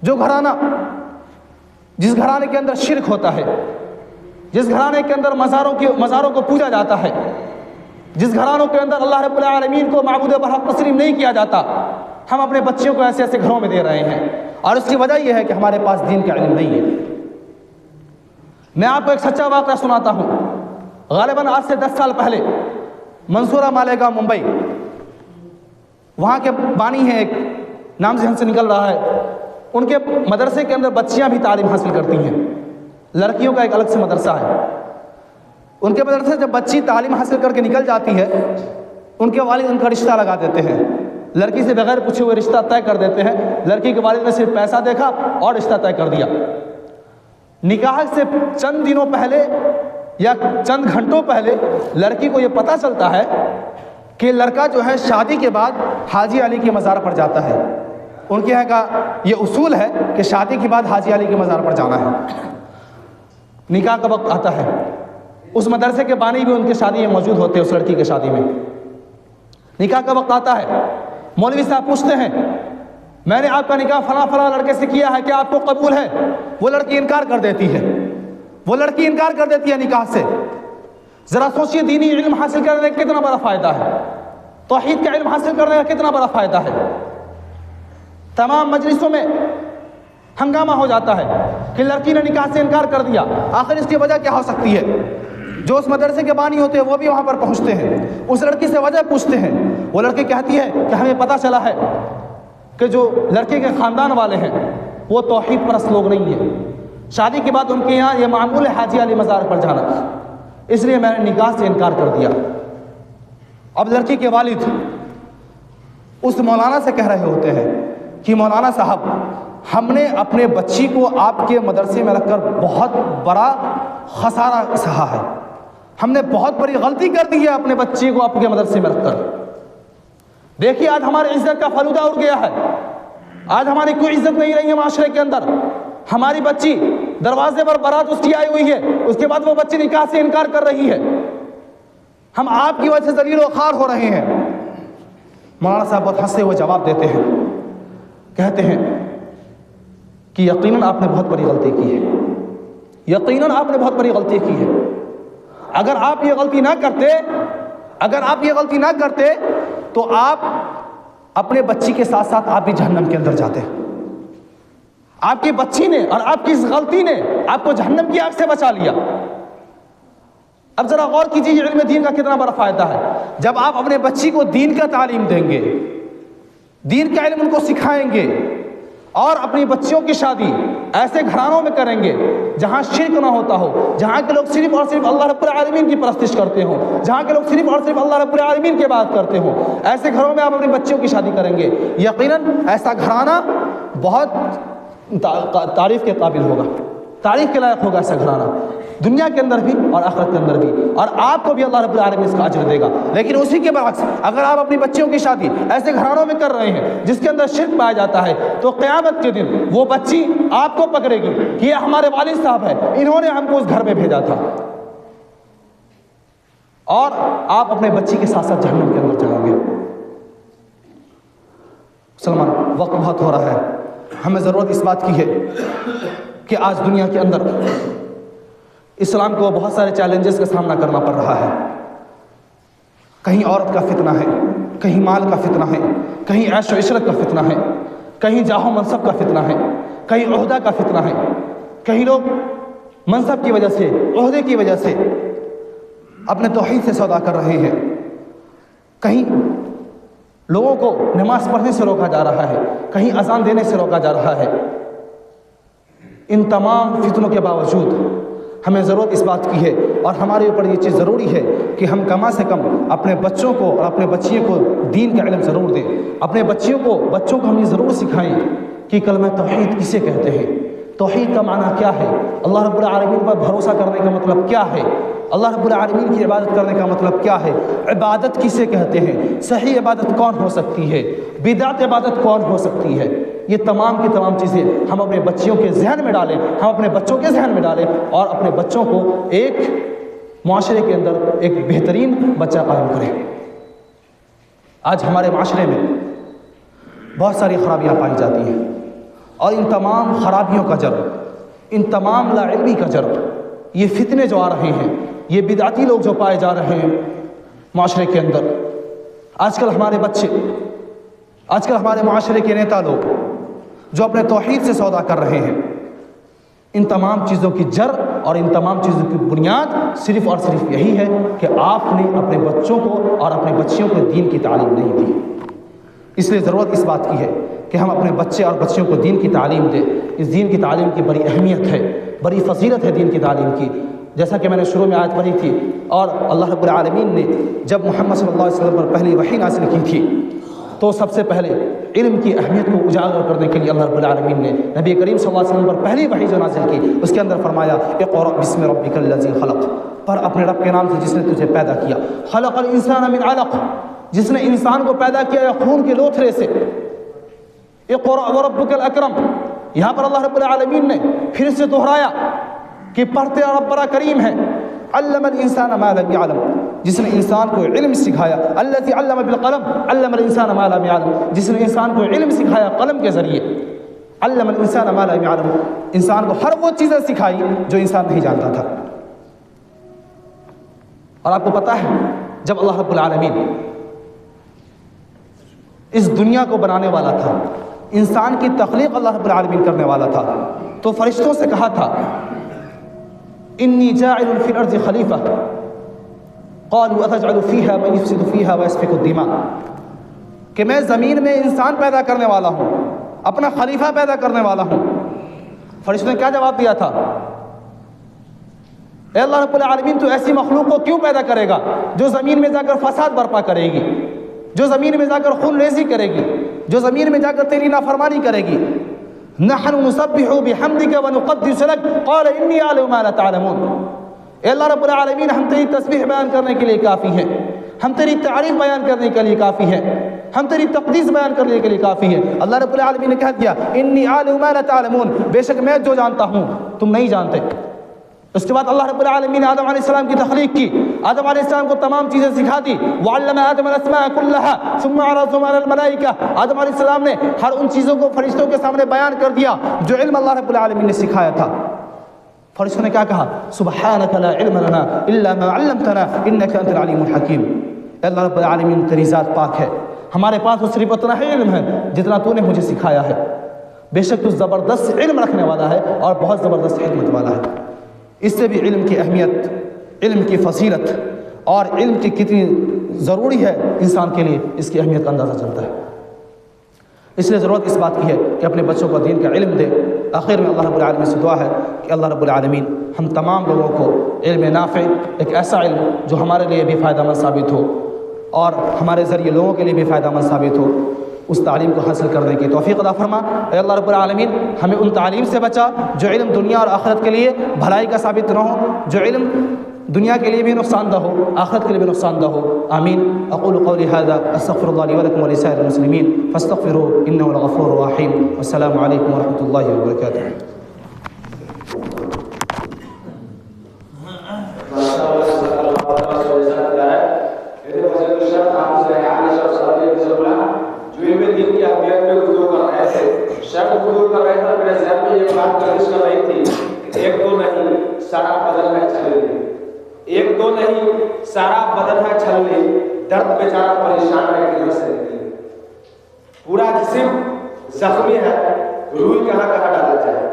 جو گھرانہ جس گھرانے کے اندر شرک ہوتا ہے، جس گھرانے کے اندر مزاروں کو پوجا جاتا ہے، جس گھرانوں کے اندر اللہ رب العالمین کو معبود برحق تسلیم نہیں کیا جاتا، ہم اپنے بچیوں کو ایسے ایسے گھروں میں دے رہے ہیں، اور اس کی وجہ یہ ہے کہ ہمارے پاس دین کا علم نہیں ہے۔ میں آپ کو ایک سچا واقعہ سناتا ہوں۔ غالباً آج سے 10 سال پہلے منصورہ مالیگاؤں ممبئی، وہاں کے بانی ہیں، ایک نام ذہن سے نکل رہا ہے، ان کے مدرسے کے اندر بچیاں بھی تعلیم حاصل کرتی ہیں، لڑکیوں کا ایک الگ سے مدرسہ ہے۔ ان کے مدرسے جب بچی تعلیم حاصل کر کے نکل جاتی ہے، ان کے والد ان کا رشتہ لگا دیتے ہیں، لڑکی سے بغیر پوچھے ہوئے رشتہ طے کر دیتے ہیں۔ لڑکی کے والد نے صرف پیسہ دیکھا اور رشتہ طے کر دیا۔ نکاح سے چند دنوں پہلے یا چند گھنٹوں پہلے لڑکی کو یہ پتہ چلتا ہے کہ لڑکا جو ہے شادی کے بعد حاجی علی کے مزار پر جاتا ہے. ان کے یہاں کا یہ اصول ہے کہ شادی کے بعد حاجی علی کے مزار پر جانا ہے. نکاح کا وقت آتا ہے, اس مدرسے کے بانی بھی ان کے شادی میں موجود ہوتے ہیں. اس لڑکی کے شادی میں نکاح کا وقت آتا ہے, مولوی صاحب پوچھتے ہیں میں نے آپ کا نکاح فلاں فلاں لڑکے سے کیا ہے, کیا آپ کو قبول ہے؟ وہ لڑکی انکار کر دیتی ہے. وہ لڑکی انکار کر دیتی ہے نکاح سے. ذرا سوچیے دینی علم حاصل کرنے کا کتنا بڑا فائدہ ہے, توحید کا علم حاصل کرنے کا کتنا بڑا فائدہ ہے. تمام مجلسوں میں ہنگامہ ہو جاتا ہے کہ لڑکی نے نکاح سے انکار کر دیا. آخر اس کی وجہ کیا ہو سکتی ہے؟ جو اس مدرسے کے بانی ہوتے ہیں وہ بھی وہاں پر پہنچتے ہیں, اس لڑکی سے وجہ پوچھتے ہیں. وہ لڑکی کہتی ہے کہ ہمیں پتہ چلا ہے کہ جو لڑکے کے خاندان والے ہیں وہ توحید پرست لوگ نہیں ہیں. شادی کے بعد ان کے یہاں یہ معمول ہے حاجی علی مزار پر جانا, اس لیے میں نے نکاح سے انکار کر دیا. اب لڑکی کے والد اس مولانا سے کہہ رہے ہوتے ہیں کہ مولانا صاحب, ہم نے اپنے بچی کو آپ کے مدرسے میں رکھ کر بہت بڑا خسارہ سہا ہے. ہم نے بہت بڑی غلطی کر دی ہے اپنے بچی کو آپ کے مدرسے میں رکھ کر. دیکھیے آج ہماری عزت کا فلودہ اڑ گیا ہے, آج ہماری کوئی عزت نہیں رہی ہے معاشرے کے اندر. ہماری بچی دروازے پر بارات اس کی آئی ہوئی ہے, اس کے بعد وہ بچی نکاح سے انکار کر رہی ہے. ہم آپ کی وجہ سے ذلیل و خوار ہو رہے ہیں. مولانا صاحب بہت ہنستے ہوئے جواب دیتے ہیں, کہتے ہیں کہ یقیناً آپ نے بہت بڑی غلطی کی ہے, یقیناً آپ نے بہت بڑی غلطی کی ہے. اگر آپ یہ غلطی نہ کرتے تو آپ اپنے بچی کے ساتھ ساتھ آپ بھی جہنم کے اندر جاتے. آپ کی بچی نے اور آپ کی اس غلطی نے آپ کو جہنم کی آگ سے بچا لیا. اب ذرا غور کیجیے یہ علم دین کا کتنا بڑا فائدہ ہے. جب آپ اپنے بچی کو دین کا تعلیم دیں گے, دین کا علم ان کو سکھائیں گے, اور اپنی بچیوں کی شادی ایسے گھرانوں میں کریں گے جہاں شرک نہ ہوتا ہو, جہاں کے لوگ صرف اور صرف اللہ رب العالمین کی پرستش کرتے ہوں, جہاں کے لوگ صرف اور صرف اللہ رب العالمین کی بات کرتے ہوں, ایسے گھروں میں آپ اپنی بچیوں کی شادی کریں گے, یقیناً ایسا گھرانہ بہت تعریف کے قابل ہوگا, تعریف کے لائق ہوگا ایسا گھرانہ, دنیا کے اندر بھی اور آخرت کے اندر بھی, اور آپ کو بھی اللہ رب العالمین اس کا اجر دے گا. لیکن اسی کے برعکس اگر آپ اپنی بچیوں کی شادی ایسے گھرانوں میں کر رہے ہیں جس کے اندر شرک پایا جاتا ہے, تو قیامت کے دن وہ بچی آپ کو پکڑے گی کہ یہ ہمارے والد صاحب ہیں, انہوں نے ہم کو اس گھر میں بھیجا تھا, اور آپ اپنے بچی کے ساتھ ساتھ جہنم کے اندر جائیں گے. مسلمان, وقت بہت ہو رہا ہے, ہمیں ضرورت اس بات کی ہے کہ آج دنیا کے اندر اسلام کو بہت سارے چیلنجز کا سامنا کرنا پڑ رہا ہے. کہیں عورت کا فتنہ ہے, کہیں مال کا فتنہ ہے, کہیں عیش و عشرت کا فتنہ ہے, کہیں جاہ و منصب کا فتنہ ہے, کہیں عہدہ کا فتنہ ہے, کہیں لوگ منصب کی وجہ سے, عہدے کی وجہ سے اپنے توحید سے سودا کر رہے ہیں, کہیں لوگوں کو نماز پڑھنے سے روکا جا رہا ہے, کہیں اذان دینے سے روکا جا رہا ہے. ان تمام فتنوں کے باوجود ہمیں ضرورت اس بات کی ہے, اور ہمارے اوپر یہ چیز ضروری ہے کہ ہم کم سے کم اپنے بچوں کو اور اپنے بچیوں کو دین کا علم ضرور دیں. اپنے بچوں کو ہم یہ ضرور سکھائیں کہ کلمہ توحید کسے کہتے ہیں, توحید کا معنی کیا ہے, اللہ رب العالمین پر بھروسہ کرنے کا مطلب کیا ہے, اللہ رب العالمین کی عبادت کرنے کا مطلب کیا ہے, عبادت کسے کہتے ہیں, صحیح عبادت کون ہو سکتی ہے, بدعت عبادت کون ہو سکتی ہے. یہ تمام کی تمام چیزیں ہم اپنے بچیوں کے ذہن میں ڈالیں, ہم اپنے بچوں کے ذہن میں ڈالیں, اور اپنے بچوں کو ایک معاشرے کے اندر ایک بہترین بچہ قائم کریں. آج ہمارے معاشرے میں بہت ساری خرابیاں پائی جاتی ہیں, اور ان تمام خرابیوں کا جڑ, ان تمام لا علمی کا جڑ, یہ فتنے جو آ رہے ہیں, یہ بدعتی لوگ جو پائے جا رہے ہیں معاشرے کے اندر. آج کل ہمارے بچے, آج کل ہمارے معاشرے کے نیتا لوگ جو اپنے توحید سے سودا کر رہے ہیں, ان تمام چیزوں کی جڑ اور ان تمام چیزوں کی بنیاد صرف اور صرف یہی ہے کہ آپ نے اپنے بچوں کو اور اپنے بچیوں کو دین کی تعلیم نہیں دی. اس لیے ضرورت اس بات کی ہے کہ ہم اپنے بچے اور بچیوں کو دین کی تعلیم دیں. اس دین کی تعلیم کی بڑی اہمیت ہے, بڑی فضیلت ہے دین کی تعلیم کی. جیسا کہ میں نے شروع میں آیت پڑھی تھی, اور اللہ رب العالمین نے جب محمد صلی اللہ علیہ وسلم پر پہلی وحی نازل کی تھی تو سب سے پہلے علم کی اہمیت کو اجاگر کرنے کے لیے اللہ رب العالمین نے نبی کریم صلی اللہ علیہ وسلم پر پہلی وحی جو نازل کی اس کے اندر فرمایا اقرأ بسم ربک الذی خلق، پر اپنے رب کے نام سے جس نے تجھے پیدا کیا، خلق الانسان من علق، جس نے انسان کو پیدا کیا خون کے لوتھڑے سے، اقرأ وربک الاکرم، یہاں پر اللہ رب العالمین نے پھر سے دہرایا کہ پڑھتے رب بڑا کریم ہے، علم الانسان ما لم يعلم، جس نے انسان کو علم سکھایا، الذی علم بالقلم علم الانسان ما لم يعلم، جس نے انسان کو علم سکھایا قلم کے ذریعے، علم الانسان ما لم يعلم، انسان کو ہر وہ چیزیں سکھائی جو انسان نہیں جانتا تھا۔ اور آپ کو پتہ ہے جب اللہ رب العالمین اس دنیا کو بنانے والا تھا، انسان کی تخلیق اللہ رب العالمین کرنے والا تھا، تو فرشتوں سے کہا تھا انی جاعل فی الارض خلیفہ، قالوا اتجعل فیہا من یفسد فیہا ویسفک الدماء، کہ میں زمین میں انسان پیدا کرنے والا ہوں، اپنا خلیفہ پیدا کرنے والا ہوں۔ فرشتوں نے کیا جواب دیا تھا؟ اے اللہ رب العالمین تو ایسی مخلوق کو کیوں پیدا کرے گا جو زمین میں جا کر فساد برپا کرے گی، جو زمین میں جا کر خون ریزی کرے گی، جو زمین میں جا کر تیری نافرمانی کرے گی۔ نحن نسبح بحمدک ونقدس لک قال انی اعلم ما لا تعلمون، اے اللہ رب العالمین ہم تیری تسبیح بیان کرنے کے لیے کافی ہیں، ہم تیری تعریف بیان کرنے کے لیے کافی ہیں، ہم تیری تقدیس بیان کرنے کے لیے کافی ہیں۔ اللہ رب العالمین نے کہہ دیا انی اعلم ما لا تعلمون، بے شک میں جو جانتا ہوں تم نہیں جانتے۔ اس کے بعد اللہ رب العالمین نے آدم علیہ السلام کی تخلیق کی، آدم علیہ السلام کو تمام چیزیں سکھا دی، وعلم آدم الاسماء كلها ثم عرضهم على الملائکہ، آدم علیہ السلام نے ہر ان چیزوں کو فرشتوں کے سامنے بیان کر دیا جو علم اللہ رب العالمین نے سکھایا تھا۔ فرشتوں نے کیا کہا؟ سبحانک لا علم لنا الا ما علمتنا انک انت العلیم الحکیم، اے اللہ رب العالمین تیری ذات پاک ہے، ہمارے پاس تو صرف اتنا ہی علم ہے جتنا تو نے مجھے سکھایا ہے، بے شک تو زبردست علم رکھنے والا ہے اور بہت زبردست حکمت والا ہے۔ اس سے بھی علم کی اہمیت، علم کی فضیلت اور علم کی کتنی ضروری ہے انسان کے لیے، اس کی اہمیت کا اندازہ چلتا ہے۔ اس لیے ضرورت اس بات کی ہے کہ اپنے بچوں کو دین کا علم دے۔ آخر میں اللہ رب العالمین سے دعا ہے کہ اللہ رب العالمین ہم تمام لوگوں کو علم نافع، ایک ایسا علم جو ہمارے لیے بھی فائدہ مند ثابت ہو اور ہمارے ذریعے لوگوں کے لیے بھی فائدہ مند ثابت ہو، اس تعلیم کو حاصل کرنے کی توفیق عطا فرما۔ اے اللہ رب العالمین ہمیں ان تعلیم سے بچا جو علم دنیا اور آخرت کے لیے بھلائی کا ثابت نہ ہو، جو علم دنیا کے لیے بھی نقصان دہ ہو، آخرت کے لیے بھی نقصان دہ ہو، آمین۔ اقول قولی ھذا استغفر اللہ لی ولکم ولسائر المسلمین فاستغفروہ انہ الغفور الرحیم، والسلام علیکم ورحمۃ اللہ وبرکاتہ۔ ایک دو نہیں سارا بدن ہے چھلنے، درد بیچارہ پریشان ہے کہ سے پورا جسم زخمی ہے، روئی کہاں کہاں ڈالا جائے،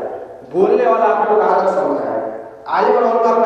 بولنے والا آپ کو کہاں کا سمجھا ہے۔ عالم اور علماء